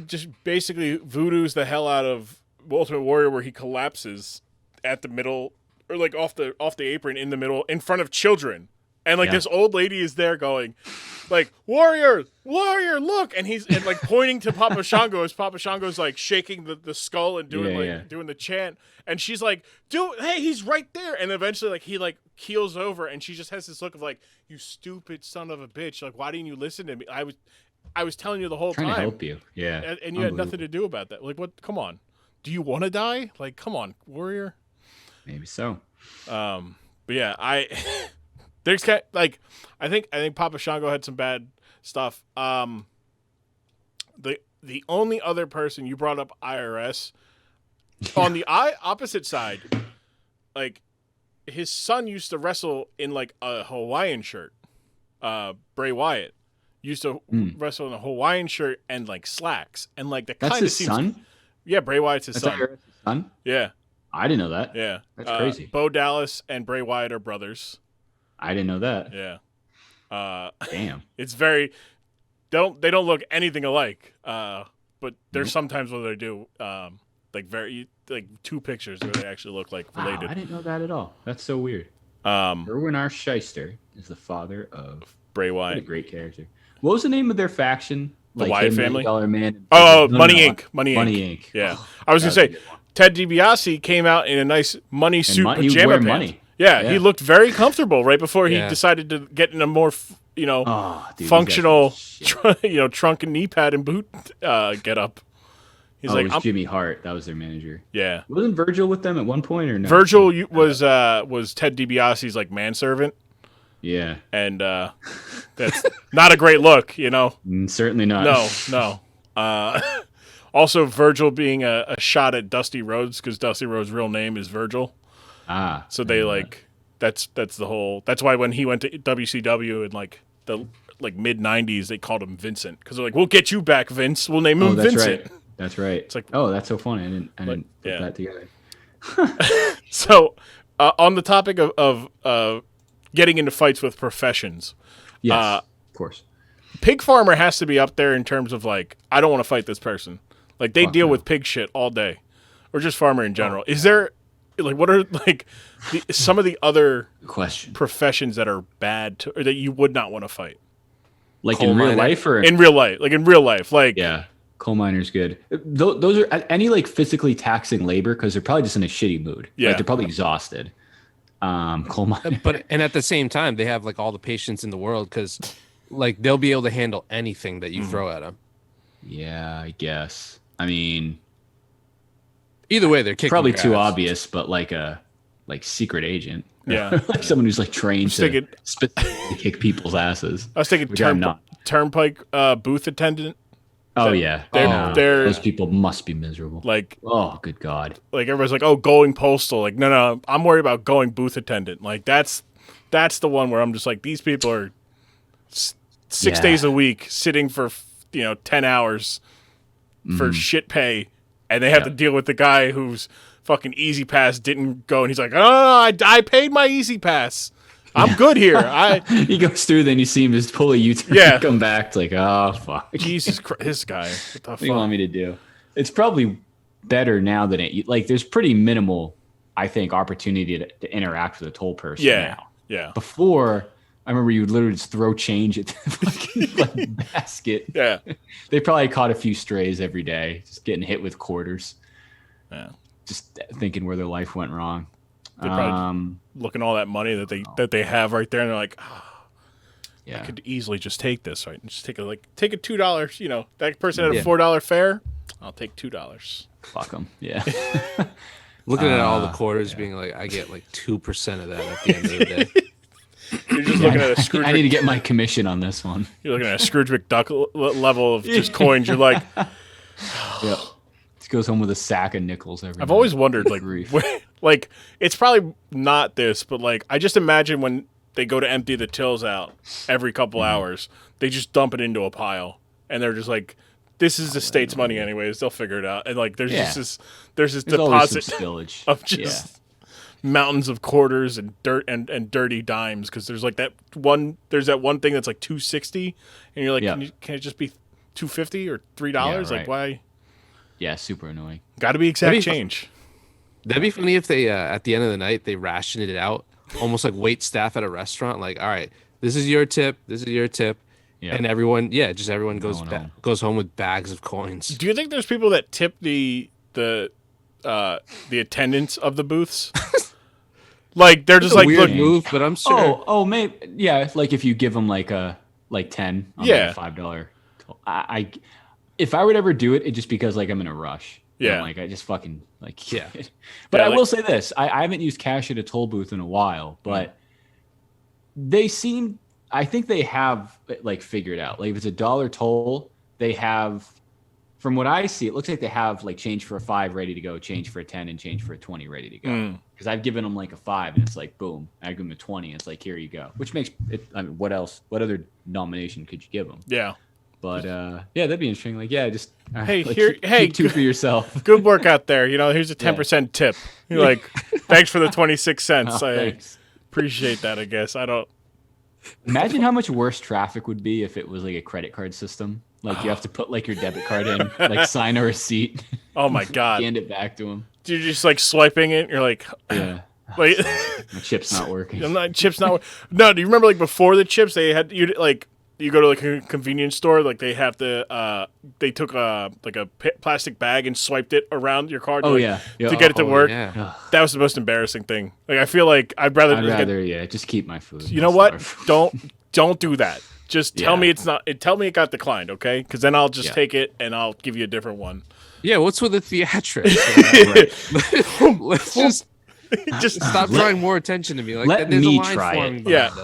just basically voodoos the hell out of Ultimate Warrior, where he collapses at the middle or like off the apron in the middle in front of children, and like this old lady is there going, like Warrior, look, and he's like pointing to Papa Shango as Papa Shango's like shaking the skull and doing doing the chant, and she's like, hey, he's right there, and eventually like he like keels over, and she just has this look of like, you stupid son of a bitch, like why didn't you listen to me? I was telling you the whole time. Trying to help you. Yeah. And you had nothing to do about that. Like, what? Come on. Do you want to die? Like, come on, Warrior. Maybe so. But yeah, there's like, I think Papa Shango had some bad stuff. The only other person you brought up IRS on the opposite side, like his son used to wrestle in like a Hawaiian shirt. Bray Wyatt. Used to wrestle in a Hawaiian shirt and like slacks, and like the kind of his son. Yeah, Bray Wyatt's his son. His son. Yeah, I didn't know that. Yeah, that's crazy. Bo Dallas and Bray Wyatt are brothers. I didn't know that. Yeah. Damn. It's very. They don't look anything alike. But there's sometimes where they do. Like very like 2 pictures where they actually look like related. Wow, I didn't know that at all. That's so weird. Erwin R. Shyster is the father of Bray Wyatt. What a great character. What was the name of their faction? The Wyatt family? Man. Money Inc. Money Inc. Yeah. I was going to say, Ted DiBiase came out in a nice money suit pajama pants. Money. Yeah, he looked very comfortable right before he decided to get in a more, functional, trunk and knee pad and boot get up. He's it was Jimmy Hart. That was their manager. Yeah. Wasn't Virgil with them at one point or no? Virgil was Ted DiBiase's like manservant. Yeah. And that's not a great look, Certainly not. No. Also, Virgil being a shot at Dusty Rhodes because Dusty Rhodes' real name is Virgil. So they that's the whole. That's why when he went to WCW in like the mid '90s, they called him Vincent because they're like, "We'll get you back, Vince. We'll name him Vincent." Right. That's right. It's like, oh, that's so funny. I didn't put that together. So, on the topic of getting into fights with professions. Yes, of course. Pig farmer has to be up there in terms of like, I don't want to fight this person. Like they deal with pig shit all day, or just farmer in general. Is there like what are like some of the other professions that are bad or that you would not want to fight? Like in real life or in real life? Like in real life, like coal miner's good. Those are any like physically taxing labor because they're probably just in a shitty mood. Yeah, like, they're probably exhausted. coal miner. But at the same time, they have like all the patience in the world because like they'll be able to handle anything that you throw at them. Yeah, I guess. I mean, either way, they're kicking probably your too ass. obvious, but like a secret agent. Yeah. Like someone who's like trained to thinking- specifically kick people's asses. I was thinking Which I'm not. turnpike booth attendant. Oh yeah, They're those people must be miserable. like, oh, good God. like everybody's like, oh, going postal. Like, no, I'm worried about going booth attendant. Like that's the one where I'm just like, these people are 6 days a week sitting for 10 hours for shit pay, and they have to deal with the guy whose fucking Easy Pass didn't go, and he's like, oh, I paid my Easy Pass. I'm good here. He goes through, then you see him just pull a U-turn and come back. It's like, oh, fuck. Jesus Christ, this guy. What the What do you want me to do? It's probably better now than it. Like, there's pretty minimal, I think, opportunity to interact with a toll person now. Yeah. Before, I remember you would literally just throw change at the fucking basket. Yeah. They probably caught a few strays every day, just getting hit with quarters. Yeah. Just thinking where their life went wrong. They probably looking at all that money that they have right there, and they're like, I could easily just take this, right? And just take a $2. That person had a $4 fare. I'll take $2. Fuck them. Yeah. Looking at all the quarters, being like, I get like 2% of that at the end of the day. You're just looking at a Scrooge. I need to get my commission on this one. You're looking at a Scrooge McDuck level of just coins. You're like, yeah. Goes home with a sack of nickels every I've night. always wondered, like it's probably not this, but like I just imagine when they go to empty the tills out every couple hours, they just dump it into a pile, and they're just like, "This is the state's money, anyways. They'll figure it out." And like, there's this deposit spillage of just mountains of quarters and dirt and dirty dimes, because there's like that one thing that's like $2.60, and you're like, can it just be $2.50 or $3? Like, why? Yeah, super annoying. Got to be exact change. That'd be funny if they, at the end of the night, they rationed it out, almost like wait staff at a restaurant. Like, all right, this is your tip, and everyone goes home with bags of coins. Do you think there's people that tip the attendants of the booths? Like they're just like, weird look, move, but I'm sure. Oh, maybe like if you give them like 10 on like a $5. If I would ever do it, it's just because like I'm in a rush. Like I just fucking like But I will say this: I haven't used cash at a toll booth in a while, but I think they have like figured out. Like if it's $1 toll, they have. From what I see, it looks like they have like change for a $5 ready to go, change for a 10, and change for a 20 ready to go. Because I've given them like a $5, and it's like boom. I give them a 20, and it's like here you go. Which makes it. I mean, what else? What other nomination could you give them? Yeah. But that'd be interesting. Like, just keep two for yourself. Good work out there. Here's a 10% tip. You're like, thanks for the 26 cents. I appreciate that. I guess I don't. Imagine how much worse traffic would be if it was like a credit card system. Like you have to put like your debit card in, like sign a receipt. Oh my God! Hand it back to them. You're just like swiping it. You're like, like my chip's not working. Chip's not working. No, do you remember like before the chips they had you go to like a convenience store, like they have to they took a plastic bag and swiped it around your card to get it to work. Yeah. That was the most embarrassing thing. Like I feel like I'd rather just keep my food. You know what? Don't do that. Just tell me it's not. Tell me it got declined, okay? Because then I'll just take it and I'll give you a different one. Yeah, what's with the theatrics? Let's just stop drawing more attention to me. Like let there's me a line try forming it. Yeah.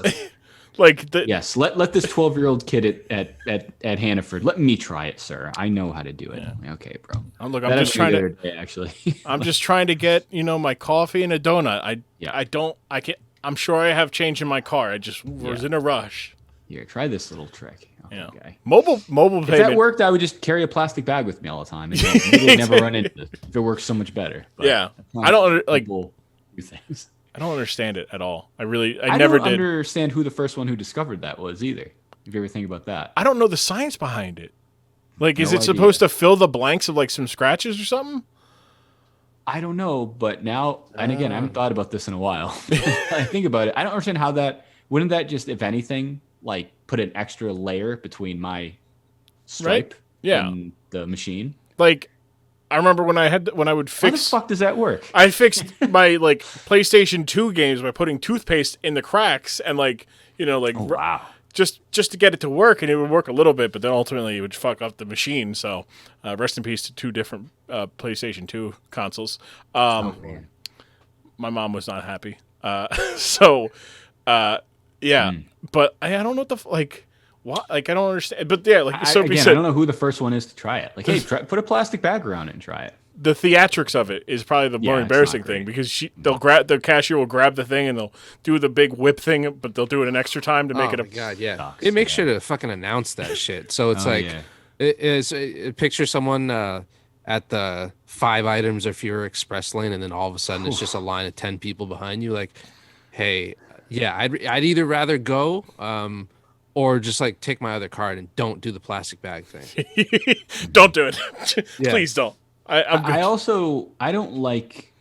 Like let this 12-year-old kid at Hannaford let me try it, sir. I know how to do it. Yeah. Okay, bro. I'm just trying to actually. I'm just trying to get my coffee and a donut. I can't. I'm sure I have change in my car. I just was in a rush. Here, try this little trick. Okay. Mobile payment. If that worked, I would just carry a plastic bag with me all the time. Maybe I'd never run into it. If it works so much better. But I don't do things. I don't understand it at all. I never did understand who the first one who discovered that was either. If you ever think about that, I don't know the science behind it. Like, is it supposed to fill the blanks of like some scratches or something? I don't know, but now, and again, I haven't thought about this in a while. I think about it. I don't understand how that wouldn't that just, if anything, like put an extra layer between my stripe and the machine. Like, I remember when I would How the fix. fuck does that work? I fixed my like PlayStation 2 games by putting toothpaste in the cracks and Oh, wow. just to get it to work, and it would work a little bit, but then ultimately it would fuck up the machine. So, rest in peace to 2 different PlayStation 2 consoles. Man. My mom was not happy. So, yeah, but I don't know what what, like I don't understand. But yeah, like Sopee said, I don't know who the first one is to try it. Like, hey, put a plastic bag around it and try it. the theatrics of it is probably the more it's embarrassing not great. thing, because the cashier will grab the thing and they'll do the big whip thing, but they'll do it an extra time to make it Oh my god, yeah. Sucks, They make sure to fucking announce that shit. So it's Yeah. picture someone at the 5 items or fewer express lane, and then all of a sudden it's just a line of 10 people behind you. Like, hey, yeah, I'd either rather go or just like take my other card and don't do the plastic bag thing. Don't do it. Yeah. Please don't. I don't like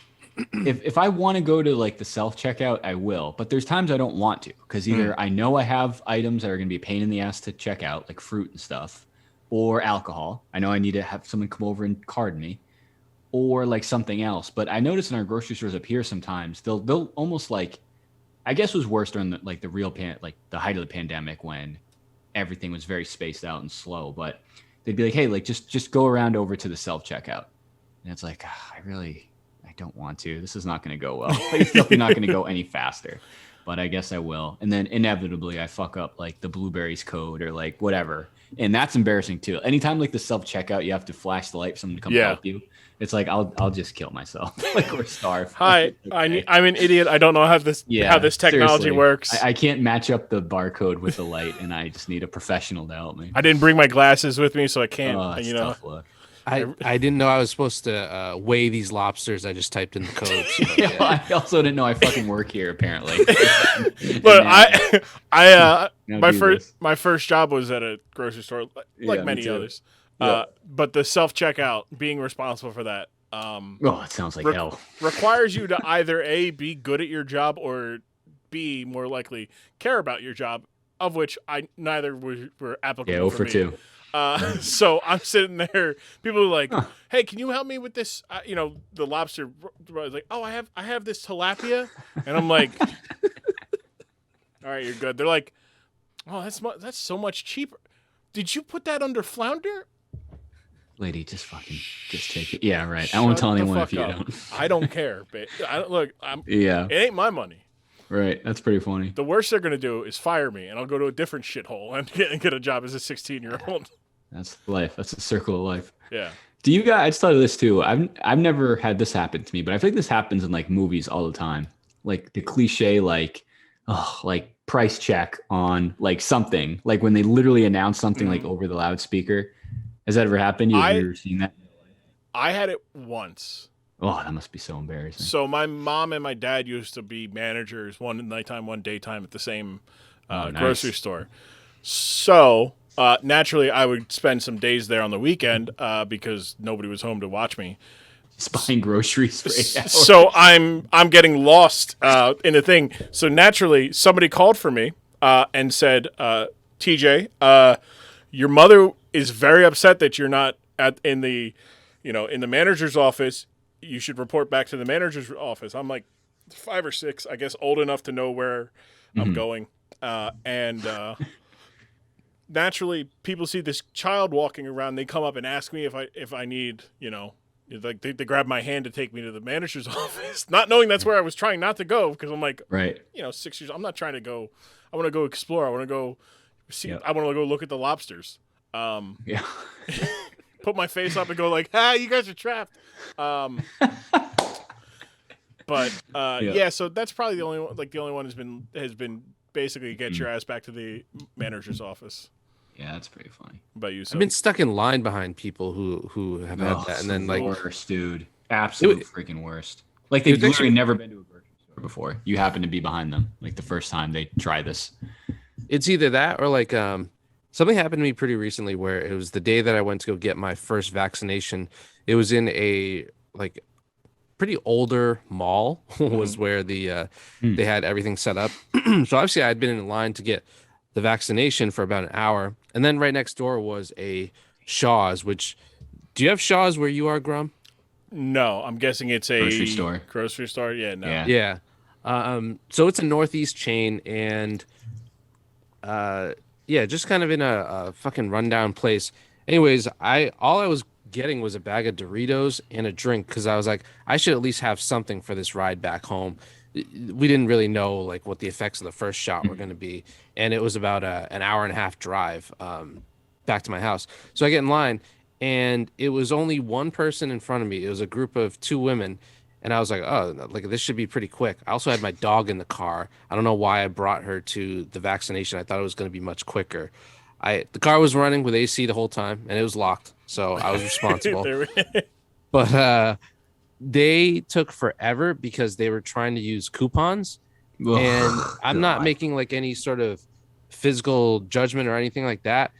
if I want to go to like the self checkout, I will. But there's times I don't want to, because either I know I have items that are going to be a pain in the ass to check out, like fruit and stuff, or alcohol. I know I need to have someone come over and card me, or like something else. But I notice in our grocery stores up here sometimes they'll almost like, I guess it was worse during the the height of the pandemic when everything was very spaced out and slow. But they'd be like, hey, like just go around over to the self checkout. And it's like, I don't want to. This is not going to go well. It's definitely not going to go any faster. But I guess I will. And then inevitably I fuck up like the blueberries code or like whatever. And that's embarrassing too. Anytime like the self checkout, you have to flash the light for someone to come help you. It's like I'll just kill myself, like, or starve. Hi, I'm an idiot. I don't know how this technology seriously. works. I can't match up the barcode with the light, and I just need a professional to help me. I didn't bring my glasses with me, so I can't. That's tough luck. I didn't know I was supposed to weigh these lobsters. I just typed in the code. So, Yeah, well, I also didn't know I fucking work here, apparently. But Now my do my first job was at a grocery store, like Yeah, me many too. others. Yeah. But the self checkout, being responsible for that, it sounds like hell. requires you to either A, be good at your job, or B, more likely care about your job, of which neither were applicable. Yeah, 0 for for me. 2. So I'm sitting there. People are like, "Hey, can you help me with this?" The lobster. I was like, "Oh, I have this tilapia," and I'm like, "All right, you're good." They're like, "Oh, that's so much cheaper. Did you put that under flounder?" Lady, just take it. Yeah, right. I won't tell Shut the anyone if fuck you up. don't. I don't care, but Yeah, it ain't my money. right. That's pretty funny. The worst they're gonna do is fire me, and I'll go to a different shithole and get a job as a 16-year-old. That's life. That's a circle of life. Yeah. Do you guys? I just thought of this too. I've never had this happen to me, but I feel like this happens in like movies all the time. Like the cliche, like price check on like something, like when they literally announce something like over the loudspeaker. Has that ever happened? You've ever seen that? I had it once. Oh, that must be so embarrassing. So my mom and my dad used to be managers, one nighttime, one daytime at the same Nice. grocery store. So naturally, I would spend some days there on the weekend because nobody was home to watch me. Just buying groceries for 8 hours. So I'm getting lost in the thing. So naturally, somebody called for me and said, "TJ, your mother is very upset that you're not in the manager's office. You should report back to the manager's office." I'm like 5 or 6, I guess, old enough to know where I'm going. And naturally, people see this child walking around. They come up and ask me if I need, like they grab my hand to take me to the manager's office, not knowing that's where I was trying not to go, because I'm like, right. 6 years. I'm not trying to go. I want to go explore. I want to go see. Yep. I want to go look at the lobsters. Yeah. Put my face up and go like, you guys are trapped. But yeah, so that's probably the only one. Like the only one has been basically get your ass back to the manager's office. Yeah, that's pretty funny. About you, I've been stuck in line behind people who have had that, and then like worst, dude, absolute freaking worst. Like they've literally never been to a grocery store before. You happen to be behind them, like the first time they try this. it's either that or like something happened to me pretty recently where it was the day that I went to go get my first vaccination. It was in a like pretty older mall was where the they had everything set up. So obviously I had been in line to get the vaccination for about an hour, and then right next door was a Shaw's. Which, do you have Shaw's where you are, Grumm? No, I'm guessing it's a grocery store. Grocery store? Yeah, no. Yeah. So it's a Northeast chain, and just kind of in a fucking rundown place. Anyways, all I was getting was a bag of Doritos and a drink because I was like, I should at least have something for this ride back home. We didn't really know like what the effects of the first shot were going to be, and it was about an hour and a half drive back to my house. So I get in line, and it was only one person in front of me. It was a group of 2 women. And I was like, oh, like this should be pretty quick. I also had my dog in the car. I don't know why I brought her to the vaccination. I thought it was going to be much quicker. The car was running with AC the whole time, and it was locked, so I was responsible. But they took forever because they were trying to use coupons, and I'm not making like any sort of physical judgment or anything like that.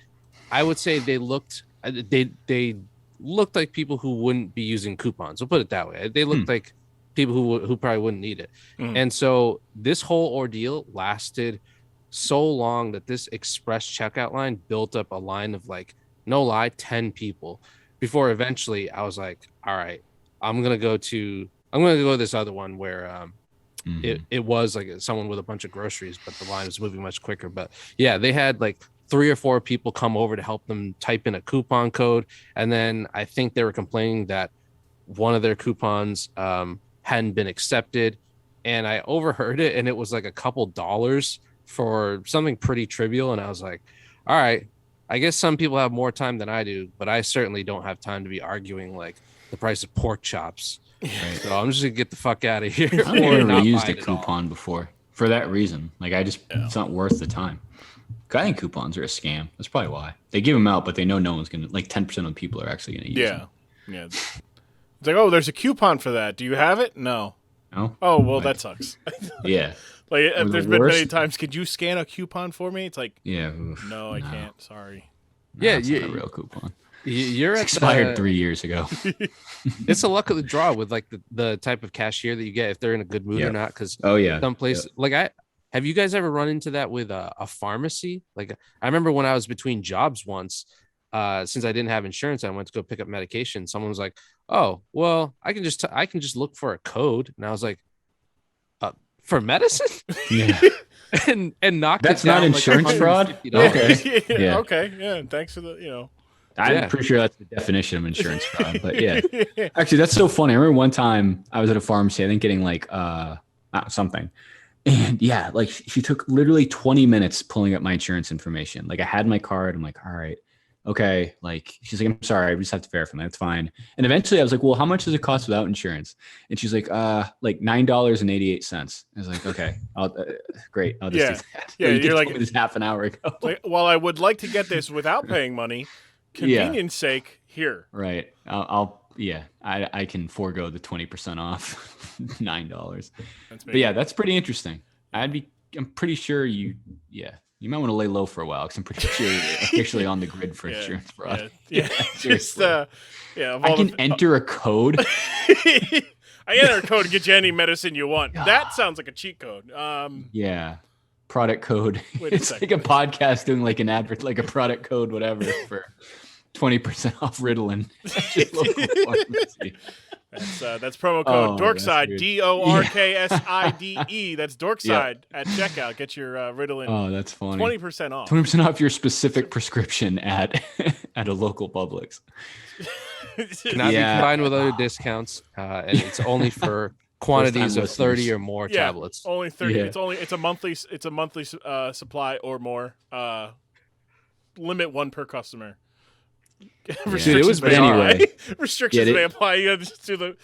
I would say they looked like people who wouldn't be using coupons. We'll put it that way. They looked like people who probably wouldn't need it. And so this whole ordeal lasted so long that this express checkout line built up a line of like, no lie, 10 people before eventually I was like, all right, I'm going to go to this other one where it was like someone with a bunch of groceries, but the line was moving much quicker. But yeah, they had like 3 or 4 people come over to help them type in a coupon code. And then I think they were complaining that one of their coupons hadn't been accepted. And I overheard it, and it was like a couple dollars for something pretty trivial. And I was like, all right, I guess some people have more time than I do, but I certainly don't have time to be arguing like the price of pork chops. Right. So I'm just gonna get the fuck out of here. I've never used a coupon before for that reason. Like it's not worth the time. I think coupons are a scam. That's probably why they give them out, but they know no one's gonna, like 10% of the people are actually gonna use them. Yeah. It's like, oh, there's a coupon for that. Do you have it? No. Oh, well, that sucks. Yeah. Like there's been many times. Could you scan a coupon for me? It's like, yeah. No, I can't. Sorry. Yeah, it's not a real coupon. You're expired 3 years ago. It's a luck of the draw with like the type of cashier that you get if they're in a good mood or not. Because some place like have you guys ever run into that with a pharmacy? Like I remember when I was between jobs once, since I didn't have insurance, I went to go pick up medication. Someone was like, "Oh, well, I can just look for a code," and I was like, "For medicine?" Yeah. and knocked That's it down, not insurance fraud. Okay. Yeah. Okay. Yeah. Thanks for the I'm pretty sure that's the definition of insurance fraud, but yeah. Actually, that's so funny. I remember one time I was at a pharmacy, I think getting like something. And yeah, like she took literally 20 minutes pulling up my insurance information. Like I had my card. I'm like, all right, okay. Like she's like, I'm sorry, I just have to verify. That's fine. And eventually I was like, well, how much does it cost without insurance? And she's like $9.88. I was like, okay, great. I'll just do that. Yeah, you're like this half an hour ago. Like, well, I would like to get this without paying money. Convenience sake, here. Right. I can forego the 20% off $9. But yeah, that's pretty interesting. I'm pretty sure you might want to lay low for a while because I'm pretty sure you're officially on the grid for insurance fraud. Yeah. Just, I can enter a code. I enter a code to get you any medicine you want. That sounds like a cheat code. Yeah. Product code. It's like a podcast doing like an advert, like a product code, whatever, for 20% off Ritalin. That's promo code Dorkside, DORKSIDE. That's Dorkside at checkout. Get your Ritalin. Oh, that's funny. 20% off. 20% off your specific prescription at a local Publix. Cannot be combined with other discounts, and it's only for quantities of 30 or more tablets. Only 30. Yeah. It's a monthly supply or more. Limit 1 per customer. Restrictions may apply. Restrictions may apply. You got to just do the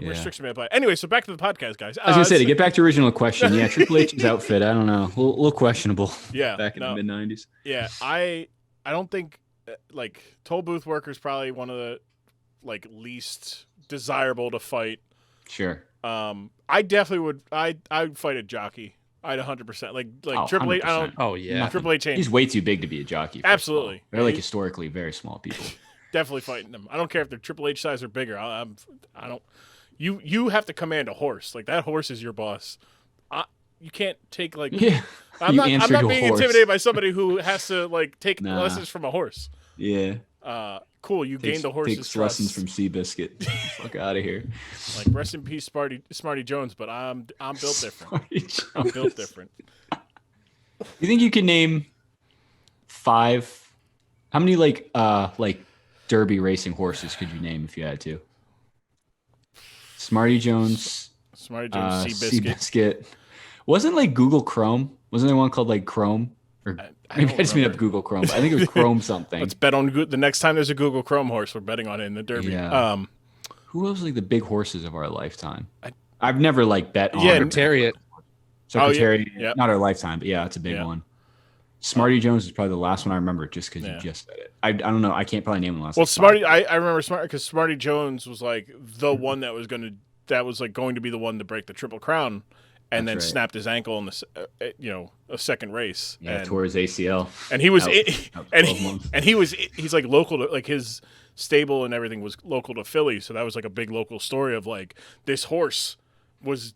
restriction may apply. Anyway, so back to the podcast, guys. I was gonna say to get back to original question. Yeah, Triple H's outfit. I don't know, a little questionable. Yeah, back in the mid '90s. Yeah, I don't think like toll booth workers probably one of the like least desirable to fight. Sure. I definitely would. I'd fight a jockey. I'd 100%. Like Triple H. I don't. Oh yeah. Triple H ain't. He's way too big to be a jockey. Absolutely. They're like historically very small people. Definitely fighting them. I don't care if they're Triple H size or bigger. I don't. You have to command a horse. Like that horse is your boss. You can't take like. Yeah. I'm not being intimidated by somebody who has to like take lessons from a horse. Yeah. cool. You gained the horse's takes trust. lessons from Seabiscuit. Fuck out of here. Like, rest in peace, Smarty Jones. But I'm built different. I'm built different. You think you can name 5? How many like Derby racing horses could you name if you had to? Smarty Jones, Seabiscuit. Wasn't like Google Chrome? Wasn't there one called like Chrome? Or maybe I just made up Google Chrome. But I think it was Chrome something. Let's bet on the next time there's a Google Chrome horse. We're betting on it in the Derby. Yeah. Who was like the big horses of our lifetime? I've never like bet on. Yeah, Secretariat. Secretariat, not our lifetime, but yeah, it's a big one. Smarty Jones is probably the last one I remember, just because you just said it. I don't know. I can't probably name the last. Well, Smarty, I remember Smarty because Smarty Jones was like the one that was going to be the one to break the Triple Crown, and then snapped his ankle in the a second race. Yeah, tore his ACL. And he was he's like local to, like, his stable and everything was local to Philly, so that was like a big local story of like this horse was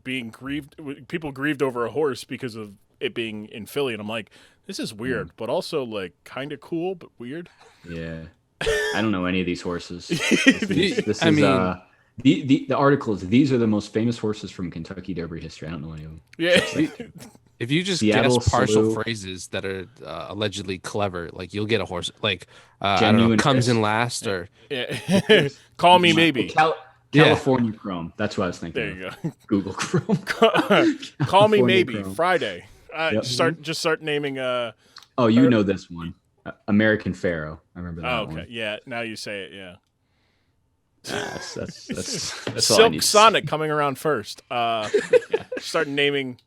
being grieved. People grieved over a horse because of it being in Philly, and I'm like, this is weird, but also like kind of cool, but weird. Yeah, I don't know any of these horses. The article is these are the most famous horses from Kentucky Derby history. I don't know any of them. Yeah. If you just guess partial phrases that are allegedly clever, like you'll get a horse like I don't know, comes in last or call me maybe. California Chrome. That's what I was thinking. There you go. Google Chrome. Call me maybe Chrome. Friday. Just start naming. You know this one, American Pharaoh. I remember that. Oh, okay. One. Yeah. Now you say it. Yeah. That's Silk Sonic coming around first. Start naming.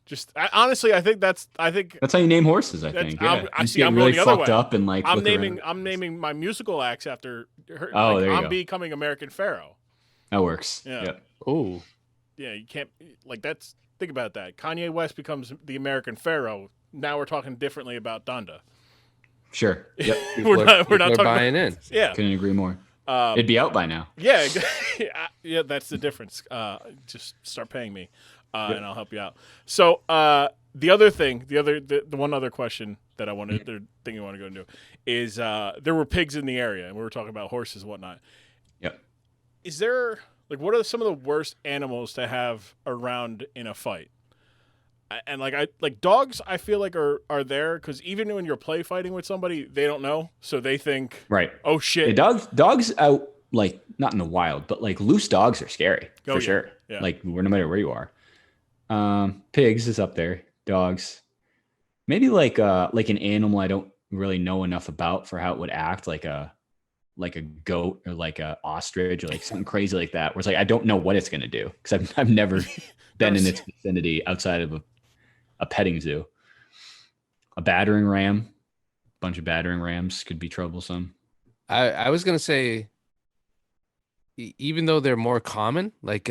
Honestly, I think that's how you name horses. I think. Yeah. I'm really going the other way. Up and like. I'm naming my musical acts after her. Oh, there you I'm go. becoming American Pharaoh. That works. Yeah. Yep. Oh. Yeah, you can't like that's. Think about that. Kanye West becomes the American Pharaoh. Now we're talking differently about Donda. Sure. Yep. we're not talking buying in. Yeah. Couldn't agree more. It'd be out by now. Yeah. Yeah, that's the difference. Just start paying me, and I'll help you out. So the one other question that I wanted, the thing you want to go into is there were pigs in the area, and we were talking about horses and whatnot. Yep. Is there what are some of the worst animals to have around in a fight? And dogs, I feel like are there because even when you're play fighting with somebody, they don't know, so they think, right? Oh shit! Yeah, dogs out like not in the wild, but like loose dogs are scary for sure. Yeah. Like no matter where you are. Pigs is up there. Dogs, maybe like an animal I don't really know enough about for how it would act, like a goat or like a ostrich or like something crazy like that. Where it's like I don't know what it's gonna do because I've never been in its vicinity outside of a petting zoo. A battering ram, bunch of battering rams could be troublesome. I was gonna say, even though they're more common, like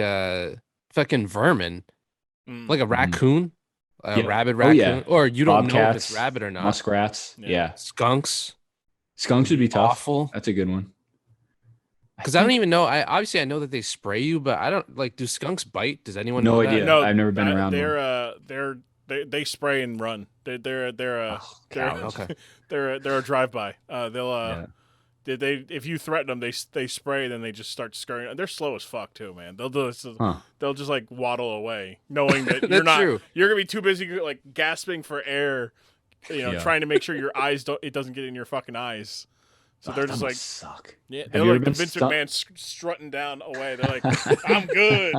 fucking vermin, like a raccoon, a rabid raccoon, or you don't know if it's rabid or not. Muskrats, yeah. Skunks would be tough. Awful. That's a good one. Because I don't even know. I know that they spray you, but I don't like. Do skunks bite? Does anyone know that? idea? No, I've never been around. They spray and run. They're a drive-by. If you threaten them, they spray, then they just start scurrying. They're slow as fuck too, man. They'll just like waddle away, knowing that you're gonna be too busy like gasping for air, trying to make sure your eyes it doesn't get in your fucking eyes. So they're just like suck. Yeah, they're like the Vince McMahon strutting down away. They're like, I'm good.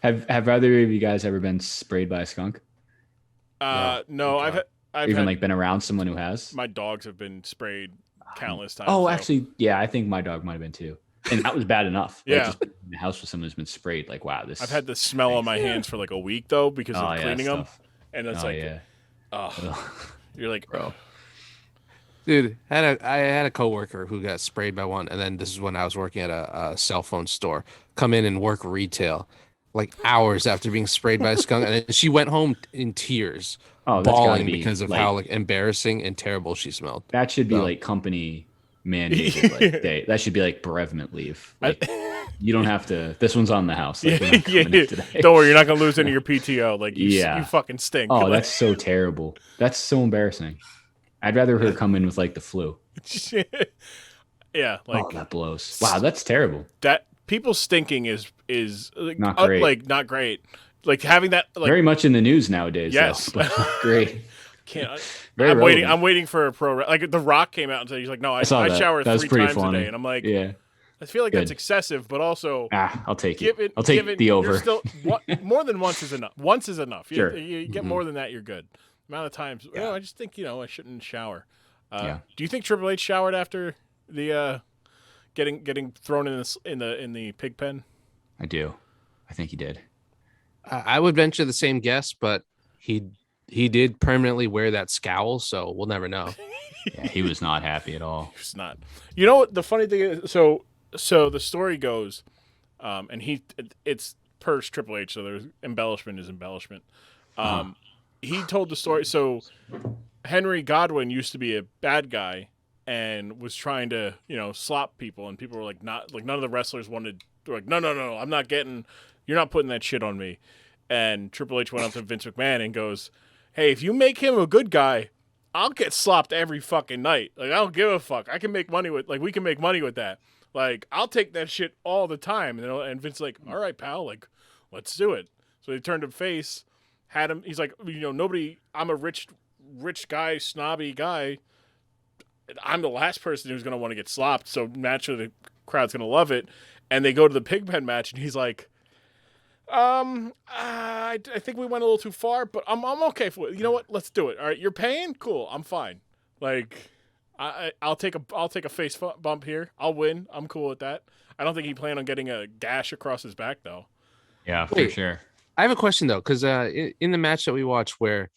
Have either of you guys ever been sprayed by a skunk? No, I've even been around someone who has. My dogs have been sprayed countless times. Oh, actually, yeah, I think my dog might have been too, and that was bad enough. Yeah, just in the house with someone who's been sprayed. Like, wow, this. I've had the smell on my hands for like a week though because of cleaning them, and it's you're like, bro. Dude, I had a coworker who got sprayed by one, and then this is when I was working at a cell phone store. Come in and work retail, like hours after being sprayed by a skunk, and then she went home in tears, bawling because of how like embarrassing and terrible she smelled. That should be like company mandated. That should be like bereavement leave. Like, you don't have to. This one's on the house. Like, don't worry, you're not gonna lose any of your PTO. Like, you fucking stink. Oh, that's so terrible. That's so embarrassing. I'd rather her come in with like the flu. Yeah, like that blows. Wow, that's terrible. that. People stinking is like, Not great. like not great. Like having that like Very much in the news nowadays. yes, though, but not great. can't. Very I'm waiting. relevant. I'm waiting for a like The Rock came out and said he's like, no, I saw that. shower That was 3 pretty times funny. a day, and I'm like, Yeah. I feel like Good. that's excessive, but also I'll take it. given I'll take given the over. you're still more than once is enough. Once is enough. Sure. You get more than that, you're good. Amount of times. Yeah. I just think I shouldn't shower. Yeah. Do you think Triple H showered after the getting thrown in the pig pen? I do. I think he did. I would venture the same guess, but he did permanently wear that scowl, so we'll never know. Yeah, he was not happy at all. It's not. You know what the funny thing is? So the story goes, and it's per Triple H, so there's embellishment is embellishment. He told the story. So Henry Godwinn used to be a bad guy and was trying to slop people, and people were like none of the wrestlers wanted. They're like, no, I'm not getting. You're not putting that shit on me. And Triple H went up to Vince McMahon and goes, "Hey, if you make him a good guy, I'll get slopped every fucking night. Like, I don't give a fuck. I can make money with, we can make money with that. Like, I'll take that shit all the time." And Vince's like, "All right, pal, like, let's do it." So they turned him face, had him. He's like, nobody. I'm a rich guy, snobby guy. I'm the last person who's gonna want to get slopped. So naturally, the crowd's gonna love it. And they go to the pig pen match, and he's like, I think we went a little too far, but I'm okay for it. You know what? Let's do it. All right, you're paying? Cool. I'm fine. Like, I'll take a face bump here. I'll win. I'm cool with that. I don't think he planned on getting a gash across his back, though. Yeah, for Wait. sure. I have a question though, because in the match that we watched, where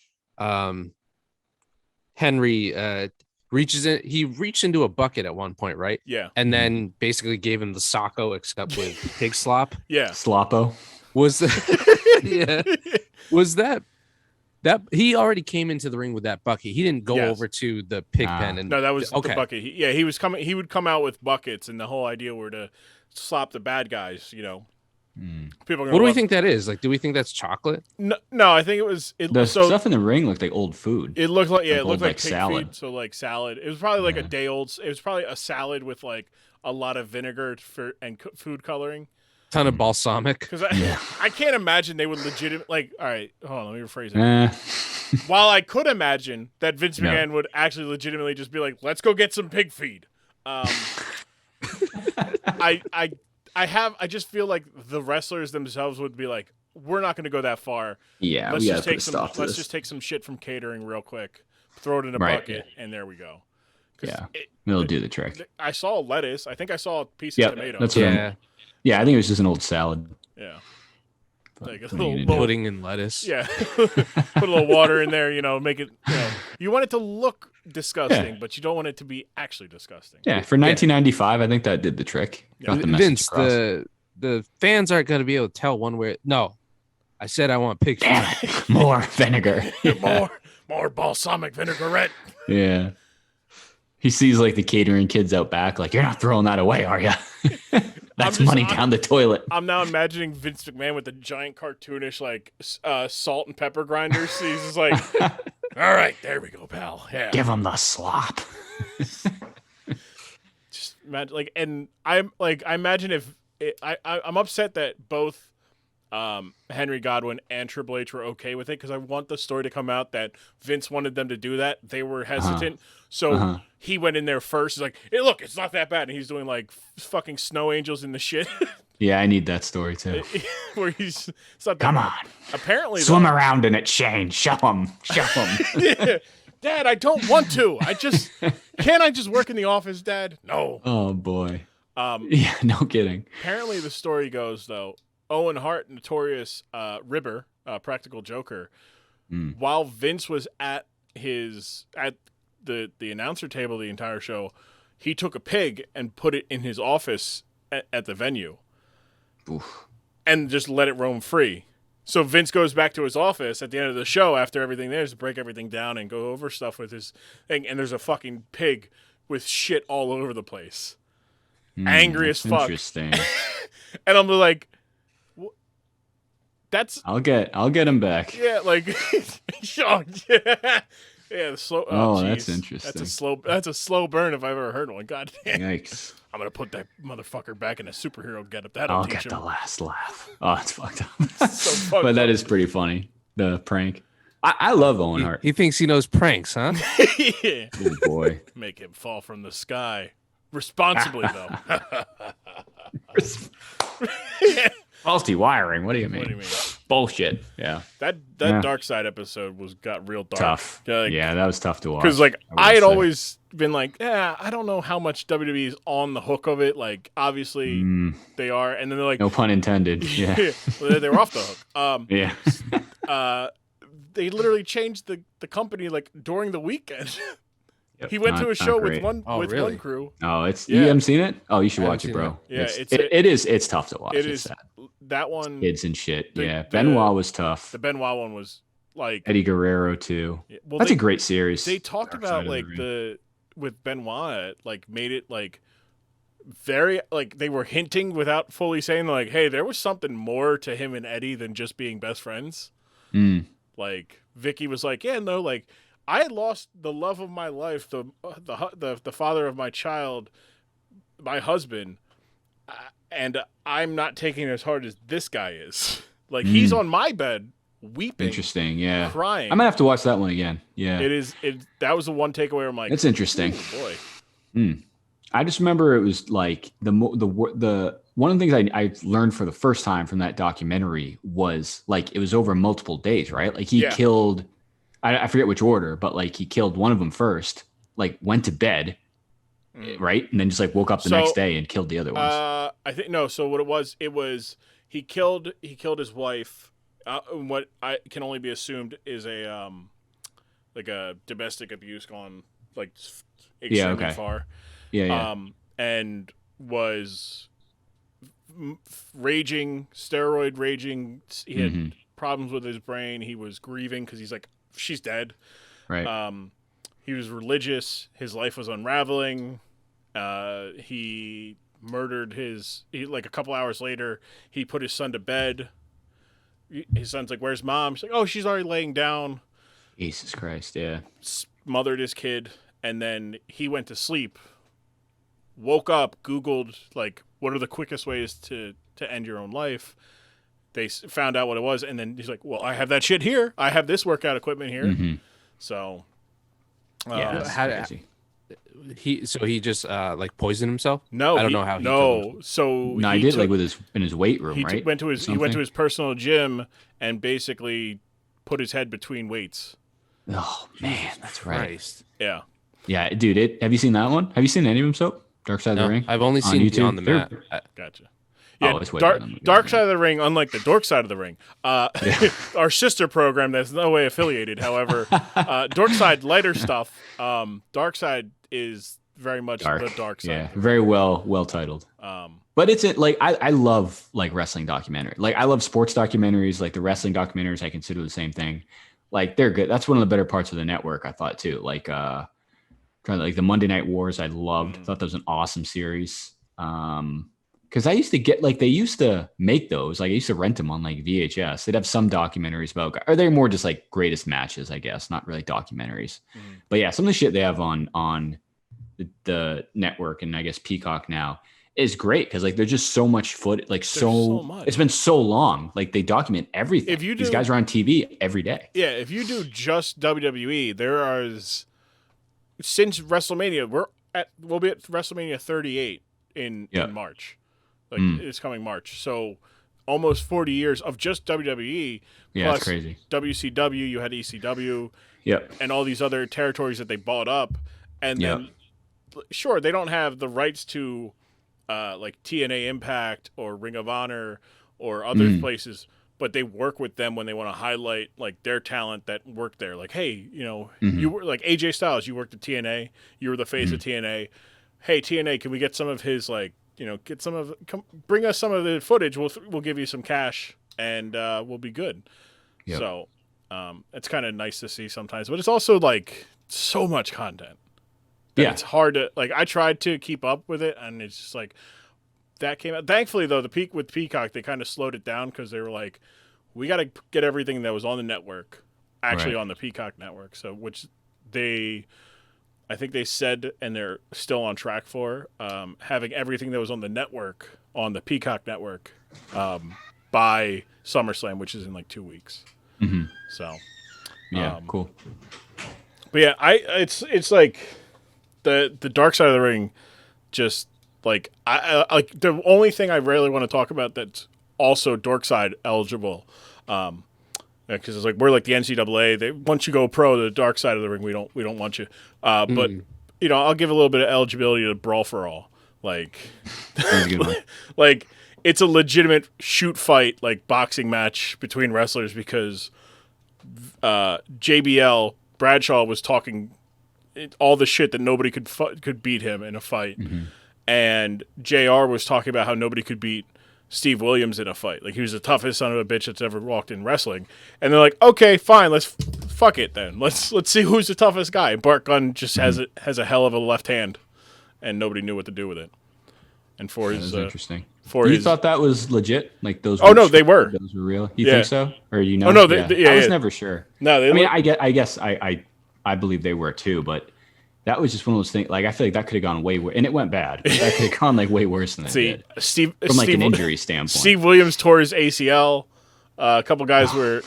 Henry he reached into a bucket at one point, right? Yeah. And then basically gave him the socko, except with pig slop. Yeah. Sloppo. Was was that he already came into the ring with that bucket? He didn't go over to the pig pen and no, that was okay. the bucket. He was coming. He would come out with buckets, and the whole idea were to slop the bad guys. People. What do we think that is? Like, do we think that's chocolate? No, I think it was. The stuff in the ring looked like old food. It looked like it looked like pig salad. Feed, so like salad. It was probably like a day old. It was probably a salad with like a lot of vinegar and food coloring. Ton of balsamic. Because I can't imagine they would all right, hold on, let me rephrase it. While I could imagine that Vince McMahon would actually legitimately just be like, let's go get some pig feed. I just feel like the wrestlers themselves would be like, we're not going to go that far. Yeah, let's just take some shit from catering real quick, throw it in a bucket, and there we go. Yeah, it'll do the trick. I saw lettuce. I think I saw a piece of tomato. That's yeah, I think it was just an old salad. Yeah. Like a little pudding and lettuce. Yeah. Put a little water in there, make it, you want it to look disgusting, but you don't want it to be actually disgusting. Yeah, for 1995, I think that did the trick. Got the message Vince, across. the fans aren't going to be able to tell one way. No, I said I want pig feet. More vinegar. more balsamic vinaigrette. Yeah. He sees like the catering kids out back, like, you're not throwing that away, are you? That's money down the toilet. I'm now imagining Vince McMahon with the giant cartoonish like salt and pepper grinders. So he's just like, all right, there we go, pal. Yeah. Give him the slop. Just imagine, and I imagine if I'm upset that both Henry Godwinn and Triple H were okay with it, because I want the story to come out that Vince wanted them to do that. They were hesitant. So he went in there first. He's like, hey, look, it's not that bad. And he's doing like fucking snow angels in the shit. Yeah, I need that story too. Where it's not that Come bad. on. Apparently, swim around in it, Shane. Show him. Yeah. Dad, I don't want to. Can't I just work in the office, Dad? No. Oh boy. Yeah, no kidding. Apparently the story goes though, Owen Hart, notorious Ribber, practical joker, while Vince was at the announcer table the entire show, he took a pig and put it in his office at the venue. Oof. And just let it roam free. So Vince goes back to his office at the end of the show after everything there to break everything down and go over stuff with his thing, and there's a fucking pig with shit all over the place. Angry as fuck. Interesting. And I'm like, that's... I'll get him back. Yeah, like... Oh, yeah. Yeah, the slow. Oh, geez. that's interesting. That's a slow burn if I've ever heard one. God damn. Yikes. I'm gonna put that motherfucker back in a superhero getup. That'll I'll teach get him. the last laugh. Oh, it's fucked up. So fucked But that up. is pretty funny. The prank. I love Owen Hart. He thinks he knows pranks, huh? Yeah. Oh boy. Make him fall from the sky responsibly, though. Faulty wiring. What do you mean? What do you mean? Bullshit. Yeah. That Yeah. Dark Side episode got real dark. Tough. Yeah, that was tough to watch. Because like will I had say. always been like, yeah, I don't know how much WWE is on the hook of it. Like obviously they are, and then they're like, No pun intended. Yeah. well, they were off the hook. Yeah. They literally changed the company like during the weekend. Yep, He went to a not show great. with one really? crew. Oh, it's Yeah. you haven't seen it? Oh, you should I watch it, haven't bro. seen it. Yeah, it's tough to watch. It It's is sad. that one. Kids and shit. the- Benoit was tough. The Benoit one was like Eddie Guerrero too. well, That's they, a great series. They talked Dark about Side of like Ring. with Benoit, like made it like very like they were hinting without fully saying like, hey, there was something more to him and Eddie than just being best friends. Mm. Like Vicky was like, yeah, no, like I lost the love of my life, the father of my child, my husband, and I'm not taking it as hard as this guy is. Like he's on my bed weeping, Interesting. Yeah. crying. I'm gonna have to watch that one again. Yeah. That was the one takeaway where I'm like, It's interesting. "Ooh, boy. I just remember it was like the one of the things I learned for the first time from that documentary was like it was over multiple days, right? Like he killed, I forget which order, but like he killed one of them first, like went to bed, right, and then just like woke up the next day and killed the other ones. I think no. So what it was he killed his wife. What I can only be assumed is a like a domestic abuse gone like extremely far. Yeah. And was raging, steroid raging. He had problems with his brain. He was grieving because he's like, she's dead. Right. He was religious. His life was unraveling. He murdered like a couple hours later, he put his son to bed. His son's like, where's mom? She's like, oh, she's already laying down. Jesus Christ. Yeah. Smothered his kid. And then he went to sleep. Woke up, Googled, like, what are the quickest ways to end your own life? They found out what it was, and then he's like, well, I have that shit here. I have this workout equipment here. So, Yeah. That's crazy. He just like poisoned himself. No, I don't know how. No, he did like in his weight room, right? He went to his personal gym and basically put his head between weights. Oh man, that's right. Christ. Yeah. Yeah, dude. Have you seen that one? Have you seen any of them, Soap? Dark Side of the Ring? I've only On seen YouTube? Beyond the Mat. Gotcha. Yeah, it's way better than Dark Side of the Ring, unlike the Dork Side of the Ring, our sister program that's no way affiliated. However, Dork Side, lighter stuff. Dark Side is very much the dark side. Yeah, very well titled. But it's like I love like wrestling documentary. Like I love sports documentaries. Like the wrestling documentaries, I consider the same thing. Like they're good. That's one of the better parts of the network, I thought too. Like like the Monday Night Wars, I loved. Thought that was an awesome series. Because I used to get like they used to make those. Like I used to rent them on like VHS. They'd have some documentaries about, or they're more just like greatest matches, I guess, not really documentaries. But yeah, some of the shit they have on the network and I guess Peacock now is great because like there's just so much footage. Like so much. It's been so long. Like they document everything. These guys are on TV every day. Yeah, if you do just WWE, there is since WrestleMania. We'll be at WrestleMania 38 in March. Like it's coming March. So almost 40 years of just WWE. Yeah, plus that's crazy. WCW, you had ECW. Yep. And all these other territories that they bought up. And then, sure, they don't have the rights to like TNA Impact or Ring of Honor or other places, but they work with them when they want to highlight like their talent that worked there. Like, hey, you know, you were like AJ Styles, you worked at TNA, you were the face of TNA. Hey, TNA, can we get some of his like, you know, bring us some of the footage. We'll give you some cash and we'll be good. Yep. So it's kind of nice to see sometimes, but it's also like so much content. It's hard to like. I tried to keep up with it, and it's just like that came out. Thankfully, though, with Peacock, they kind of slowed it down because they were like, we got to get everything that was on the network actually on the Peacock network. So which I think they said, and they're still on track for having everything that was on the network, on the Peacock network, by SummerSlam, which is in like 2 weeks. Mm-hmm. So, yeah, cool. But yeah, it's like the dark side of the ring. Just like I like the only thing I really want to talk about that's also Dork side eligible. Because it's like we're like the NCAA. Once you go pro, the dark side of the ring, we don't want you. But I'll give a little bit of eligibility to Brawl for All. Like, like it's a legitimate shoot fight, like boxing match between wrestlers because JBL Bradshaw was talking all the shit that nobody could beat him in a fight, and JR was talking about how nobody could beat Steve Williams in a fight. Like, he was the toughest son of a bitch that's ever walked in wrestling. And they're like, okay, fine, let's fuck it then. Let's see who's the toughest guy. Bart Gunn just has a hell of a left hand, and nobody knew what to do with it. And for his interesting. You thought that was legit? Like those? Oh no, they were. Those were real. You think so? Or Oh no, I was never sure. No, I guess I believe they were too, but. That was just one of those things. Like, I feel like that could have gone way worse, and it went bad. But that could have gone like way worse than it did. From like an injury standpoint. Steve Williams tore his ACL. A couple guys were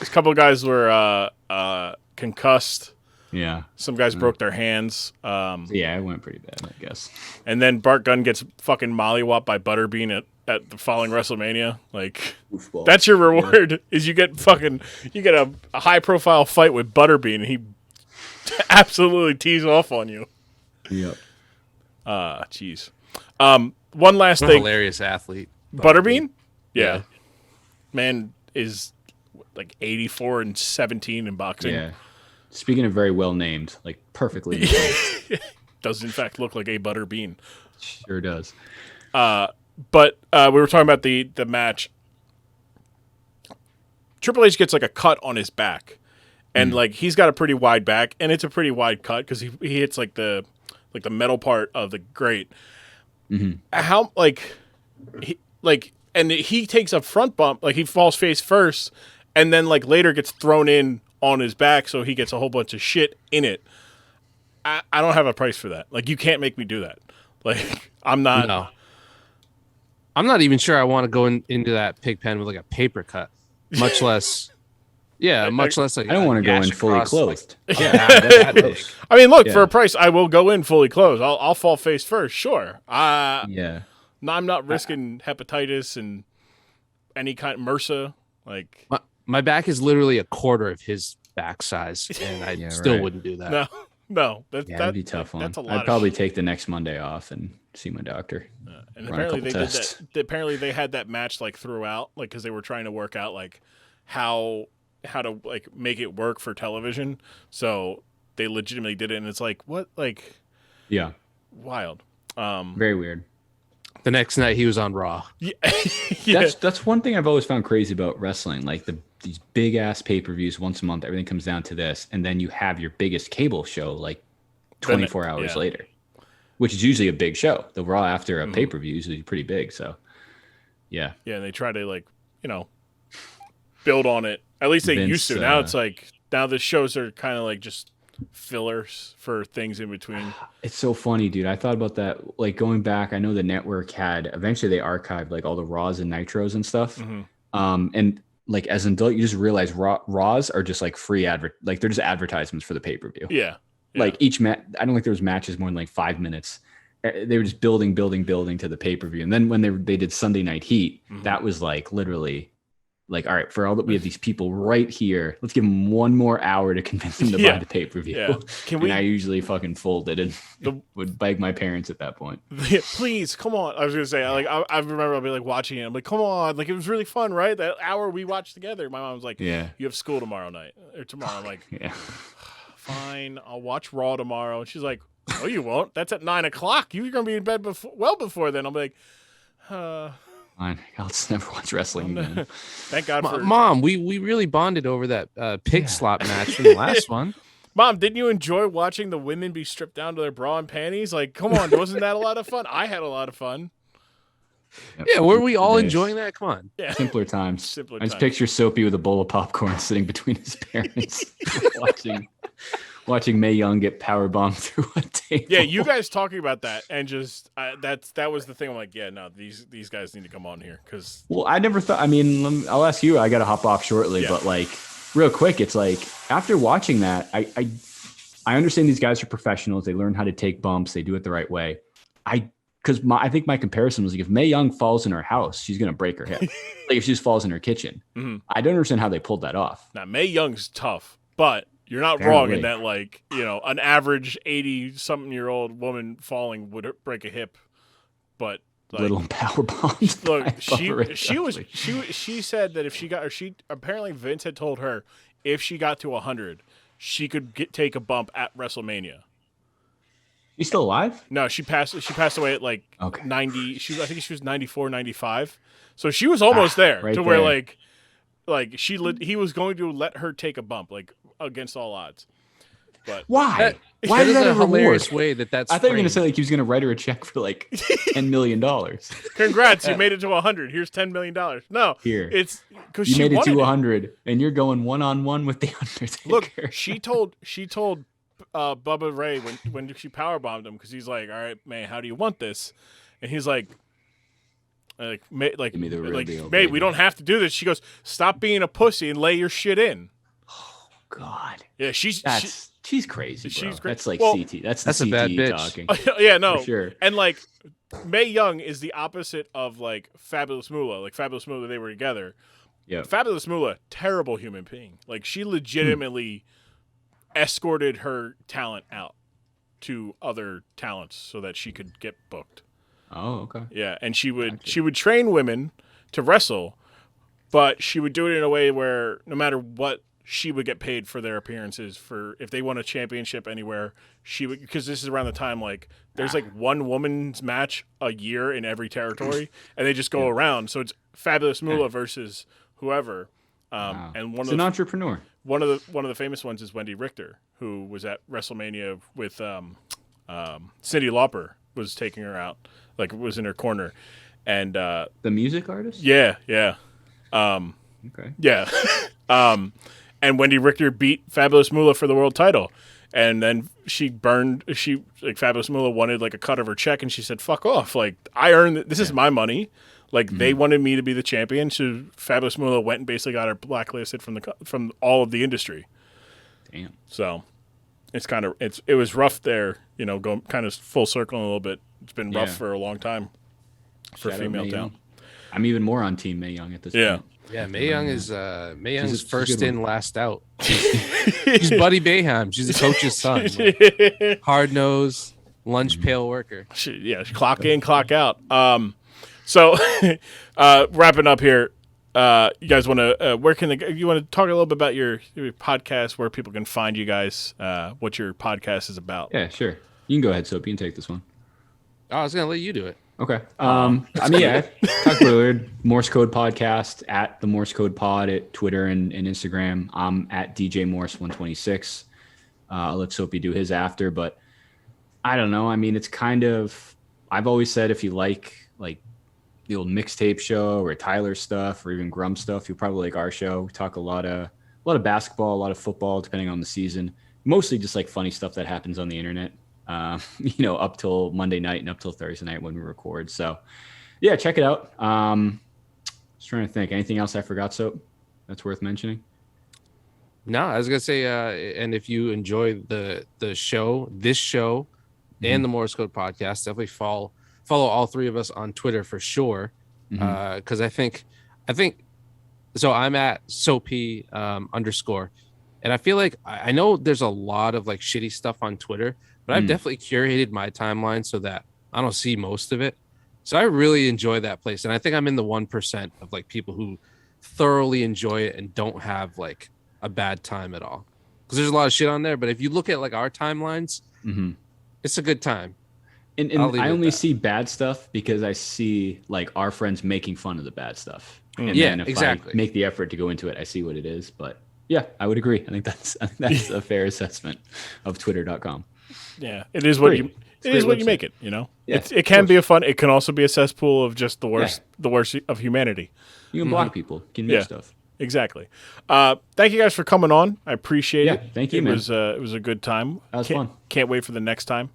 concussed. Yeah. Some guys broke their hands. Yeah, it went pretty bad, I guess. And then Bart Gunn gets fucking mollywopped by Butterbean at the following WrestleMania. Like, Oofball. That's your reward. Is you get a high profile fight with Butterbean, and he absolutely tees off on you. Yep. Jeez. One last thing. Hilarious athlete. Butterbean? Yeah. Man is like 84-17 in boxing. Yeah. Speaking of very well named, like perfectly named. Does in fact look like a Butterbean. Sure does. But we were talking about the match. Triple H gets like a cut on his back. And like he's got a pretty wide back, and it's a pretty wide cut because he hits like the metal part of the grate. How and he takes a front bump, like he falls face first, and then like later gets thrown in on his back, so he gets a whole bunch of shit in it. I don't have a price for that. Like, you can't make me do that. Like, I'm not. No. I'm not even sure I want to go into that pig pen with like a paper cut, much less. Yeah, much less like. I don't want to go in fully clothed. Like, I mean, look, for a price, I will go in fully clothed. I'll fall face first, sure. Yeah. No, I'm not risking hepatitis and any kind of MRSA. Like, my back is literally a quarter of his back size, and I still wouldn't do that. No, that'd be a tough one. That's a lot. I'd probably take the next Monday off and see my doctor. And apparently they did that. Apparently they had that match like throughout, like because they were trying to work out like how to like make it work for television. So they legitimately did it, and it's like what, like, yeah, wild, very weird. The next night he was on Raw. Yeah. That's one thing I've always found crazy about wrestling. Like these big ass pay-per-views once a month, everything comes down to this, and then you have your biggest cable show like 24 hours later, which is usually a big show. The Raw after a pay-per-view is usually pretty big. So yeah, and they try to like build on it. At least they used to. Now it's like the shows are kind of like just fillers for things in between. It's so funny, dude. I thought about that. Like going back, I know the network had eventually they archived like all the Raws and Nitros and stuff. And like as an adult, you just realize Raws are just like free like they're just advertisements for the pay-per-view. Yeah. Like each match, I don't think there was matches more than like 5 minutes. They were just building to the pay-per-view. And then when they did Sunday Night Heat, that was like literally like, all right, for all that we have these people right here, let's give them one more hour to convince them to buy the pay-per-view. Yeah. And I usually fucking folded and would beg my parents at that point. Please, come on. I was going to say, like, I remember I'll be like watching it. I'm like, come on. Like, it was really fun, right? That hour we watched together. My mom was like, you have school tomorrow night or tomorrow. I'm like, fine, I'll watch Raw tomorrow. And she's like, no, you won't. That's at 9:00. You're going to be in bed before then. I'm like, I'll just never watch wrestling again. Thank God for Mom. We really bonded over that pig slop match from the last one. Mom, didn't you enjoy watching the women be stripped down to their bra and panties? Like, come on, wasn't that a lot of fun? I had a lot of fun. Yep. Yeah, were we all enjoying that? Come on. Yeah. Simpler times. I just picture Sopee with a bowl of popcorn sitting between his parents watching Watching Mae Young get powerbombed through a table. Yeah, you guys talking about that, and just that was the thing. I'm like, yeah, no, these guys need to come on here because. Well, I never thought. I mean, I'll ask you. I got to hop off shortly, but like, real quick, it's like after watching that, I understand these guys are professionals. They learn how to take bumps. They do it the right way. I think my comparison was like, if Mae Young falls in her house, she's gonna break her hip. Like if she just falls in her kitchen, I don't understand how they pulled that off. Now Mae Young's tough, but. You're not wrong in that, like, you know, an average 80-something-year-old woman falling would break a hip, but like, little power bombs. Look, she said that if she got, or she apparently Vince had told her if she got to 100, she could take a bump at WrestleMania. She's still alive? No, she passed away at like 90. I think she was 94, 95. So she was almost there right to where there. like he was going to let her take a bump, like against all odds. But why? Why is that a reward? hilarious way that's I thought you were going to framed? say like he was going to write her a check for like $10 million. Congrats, you made it to 100. Here's $10 million. No, Here. it's because You she made it to wanted 100 and you're going one-on-one with the Undertaker. Look, she told Bubba Ray when she powerbombed him because he's like, all right, man, how do you want this? And he's like, give me the real deal, baby. mate, we don't have to do this. She goes, stop being a pussy and lay your shit in. God. Yeah, she's crazy, bro. She's great. That's like Well, CT. That's a CT bad bitch. talking. yeah, no, For sure. And like Mae Young is the opposite of like Fabulous Moolah. Like Fabulous Moolah, they were together. Yeah. Fabulous Moolah, terrible human being. Like she legitimately escorted her talent out to other talents so that she could get booked. Oh, okay. Yeah, and she would train women to wrestle, but she would do it in a way where no matter what, she would get paid for their appearances. For if they won a championship anywhere, she would, because this is around the time like there's like one woman's match a year in every territory, and they just go around. So it's Fabulous Moolah versus whoever. Wow. And an entrepreneur. One of the famous ones is Wendy Richter, who was at WrestleMania with Cyndi Lauper was taking her out, like was in her corner, and The music artist? yeah. Okay. Yeah. And Wendy Richter beat Fabulous Moolah for the world title. And then Fabulous Moolah wanted like a cut of her check, and she said, fuck off. Like, I earned this is my money. Like, they wanted me to be the champion. So Fabulous Moolah went and basically got her blacklisted from all of the industry. Damn. So it's it was rough there, you know, going kind of full circle a little bit. It's been rough for a long time for Shout out female Mae talent. Young. I'm even more on Team Mae Young at this Yeah. point. Yeah, Mae Young is she's a first good in, one. last out. She's Buddy Bayheim. She's the coach's son. Hard nosed, lunch pail worker. Yeah, clock in, clock out. So wrapping up here, you guys want to you want to talk a little bit about your podcast, where people can find you guys, what your podcast is about? Yeah, sure. You can go ahead, Soap. You can take this one. Oh, I was gonna let you do it. Okay. I mean, yeah, talk about Morse Code Podcast at the Morse Code Pod at Twitter and Instagram. I'm at DJ Morse 126. I'll let Soapy do his after, but I don't know. I mean, it's kind of, I've always said if you like the old mixtape show or Tyler stuff or even Grumm stuff, you'll probably like our show. We talk a lot of basketball, a lot of football, depending on the season. Mostly just like funny stuff that happens on the internet. Up till Monday night and up till Thursday night when we record. So, yeah, check it out. Just trying to think. Anything else I forgot, Soap, that's worth mentioning? No, I was gonna say, and if you enjoy this show, and the Morse Code Podcast, definitely follow all three of us on Twitter for sure. Because I think so. I'm at Sopee _ and I feel like I know there's a lot of like shitty stuff on Twitter. But I've definitely curated my timeline so that I don't see most of it. So I really enjoy that place. And I think I'm in the 1% of like people who thoroughly enjoy it and don't have like a bad time at all. Because there's a lot of shit on there. But if you look at like our timelines, it's a good time. And I only see bad stuff because I see like our friends making fun of the bad stuff. And then if exactly. I make the effort to go into it, I see what it is. But yeah, I would agree. I think that's a fair assessment of twitter.com. Yeah, it is what you make it. You know, Yeah, it can be a fun. It can also be a cesspool of just the worst of humanity. You can block people, you can make stuff. Exactly. Thank you guys for coming on. I appreciate it. Yeah, thank you, man. It was a good time. That was fun. Can't wait for the next time.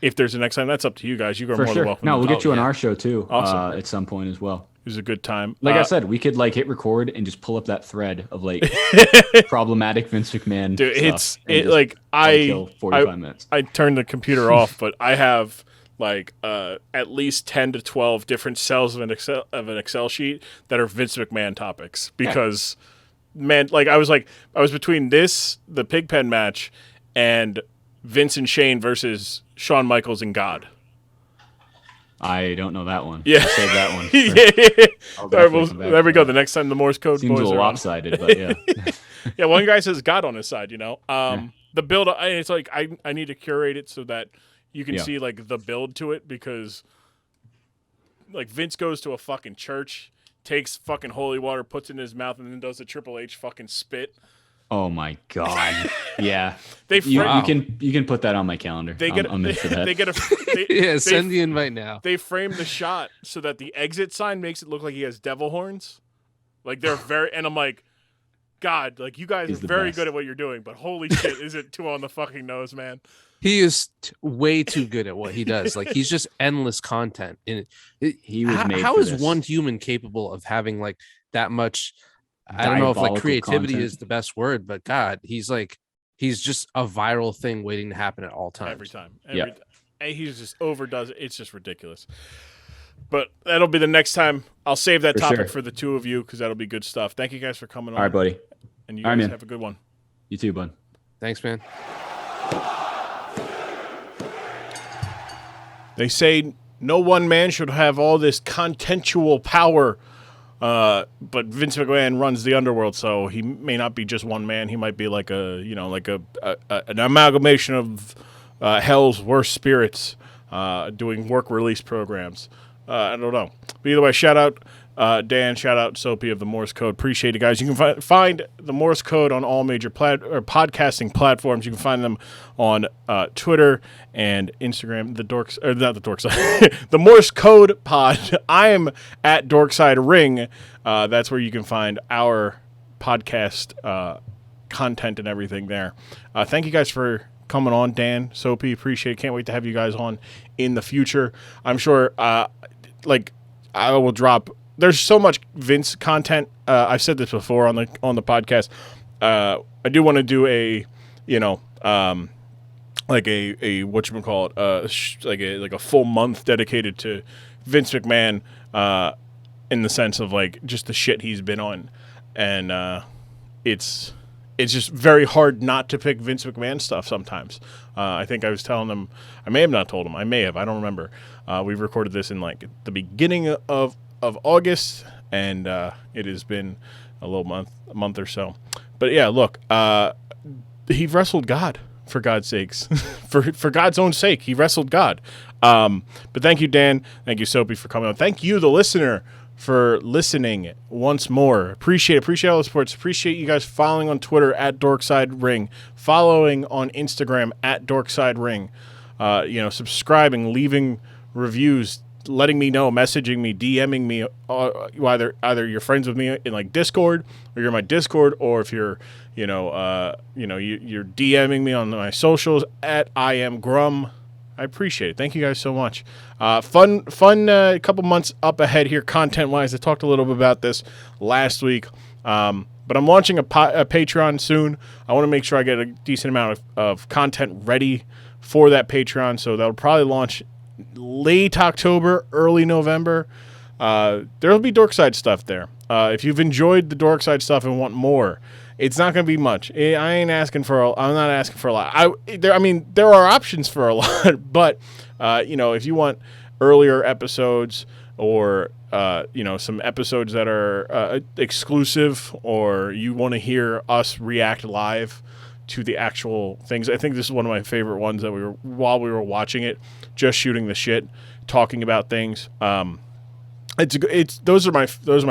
If there's a next time, that's up to you guys. You are more than welcome. No, we'll get you on our show too. Awesome. At some point as well. It was a good time. Like I said, we could hit record and just pull up that thread of problematic Vince McMahon. Dude, stuff kill 45 minutes. I turned the computer off, but I have at least 10 to 12 different cells of an Excel sheet that are Vince McMahon topics because man, I was between the Pig Pen match and Vince and Shane versus Shawn Michaels and God. I don't know that one. Yeah. I'll save that one. All right, there we go. The next time the Morse Code Seems boys a little are lopsided, but yeah. Yeah, one guy says God on his side, The build, it's I need to curate it so that you can see the build to it because Vince goes to a fucking church, takes fucking holy water, puts it in his mouth, and then does the Triple H fucking spit. Oh my god! Yeah, you can put that on my calendar. I'm in for that. Send the invite now. They frame the shot so that the exit sign makes it look like he has devil horns. They're very, and I'm like, God, you guys are very good at what you're doing, but holy shit, is it too on the fucking nose, man? He is way too good at what he does. He's just endless content. And he was made how for is this. one human capable of having that much? I don't know if creativity content is the best word, but God, he's just a viral thing waiting to happen at all times. Every time. He just overdoes it. It's just ridiculous. But that'll be the next time. I'll save that topic for the two of you because that'll be good stuff. Thank you guys for coming on. All right, buddy. And you guys have a good one. You too, bud. Thanks, man. They say no one man should have all this contentual power. But Vince McMahon runs the underworld, so he may not be just one man. He might be an amalgamation of hell's worst spirits doing work release programs. I don't know. But either way, shout out Dan, shout out Sopee of the Morse Code. Appreciate it, guys. You can find the Morse Code on all major podcasting platforms. You can find them on Twitter and Instagram. The Morse Code Pod. I am at Dorkside Ring. That's where you can find our podcast content and everything there. Thank you guys for coming on, Dan, Sopee. Appreciate it. Can't wait to have you guys on in the future. I'm sure, I will drop. There's so much Vince content. I've said this before on the podcast. I do want to do a a full month dedicated to Vince McMahon in the sense of just the shit he's been on, and it's just very hard not to pick Vince McMahon stuff sometimes. I think I was telling them, I may have not told them, I don't remember. We recorded this in the beginning of August, and it has been a month or so. But yeah, look, he wrestled God, for God's sakes. for God's own sake, he wrestled God. But thank you, Dan. Thank you, Sopee, for coming on. Thank you, the listener, for listening once more. Appreciate all the supports. Appreciate you guys following on Twitter at Dorkside Ring, following on Instagram at Dorkside Ring, subscribing, leaving reviews, letting me know, messaging me, DMing me, either you're friends with me in Discord, or you're in my Discord, or if you're you're DMing me on my socials at I am Grumm. I appreciate it. Thank you guys so much. Fun couple months up ahead here content-wise. I talked a little bit about this last week, but I'm launching a Patreon soon. I want to make sure I get a decent amount of content ready for that Patreon, so that'll probably launch late October, early November. There'll be Dorkside stuff there. If you've enjoyed the Dorkside stuff and want more, it's not going to be much. I'm not asking for a lot. There are options for a lot, but if you want earlier episodes or some episodes that are exclusive, or you want to hear us react live to the actual things. I think this is one of my favorite ones that while we were watching it, just shooting the shit, talking about things. Those are my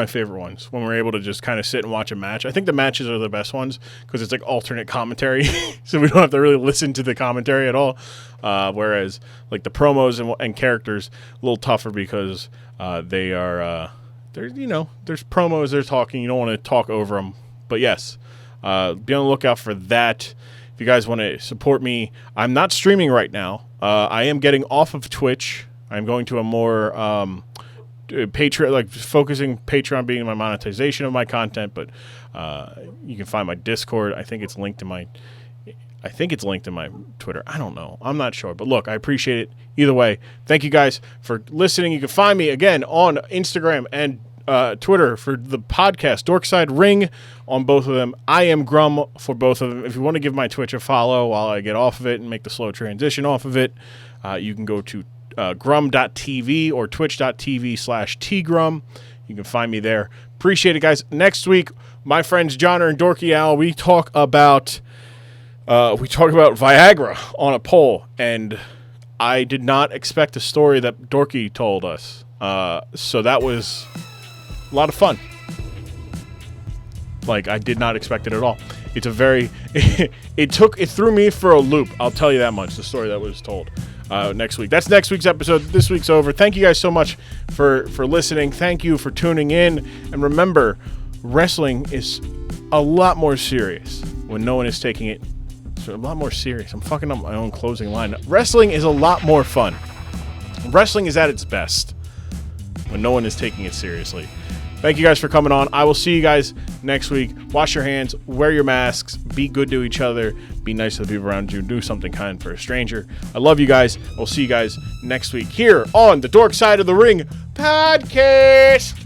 favorite ones, when we're able to just kind of sit and watch a match. I think the matches are the best ones because it's alternate commentary, so we don't have to really listen to the commentary at all. Whereas the promos and characters, a little tougher because they are there's promos they're talking. You don't want to talk over them. But yes, be on the lookout for that. If you guys want to support me, I'm not streaming right now. I am getting off of Twitch. I'm going to a more Patreon, like focusing Patreon being my monetization of my content. But you can find my Discord. I think it's linked in my Twitter. I don't know. I'm not sure. But look, I appreciate it. Either way, thank you guys for listening. You can find me again on Instagram and Twitter for the podcast, Dorkside Ring on both of them. I am Grumm for both of them. If you want to give my Twitch a follow while I get off of it and make the slow transition off of it, you can go to grumm.tv or twitch.tv/tgrumm. You can find me there. Appreciate it, guys. Next week, my friends Johnner and Dorky Al, we talk about Viagra on a poll, and I did not expect the story that Dorky told us. So that was a lot of fun. Like, I did not expect it at all. It's a very it threw me for a loop. I'll tell you that much. The story that was told next week. That's next week's episode. This week's over. Thank you guys so much for listening. Thank you for tuning in. And remember, wrestling is a lot more serious when no one is taking it. So a lot more serious. I'm fucking up my own closing line. Wrestling is a lot more fun. Wrestling is at its best when no one is taking it seriously. Thank you guys for coming on. I will see you guys next week. Wash your hands, wear your masks, be good to each other, be nice to the people around you, do something kind for a stranger. I love you guys. We'll see you guys next week here on the Dork Side of the Ring podcast.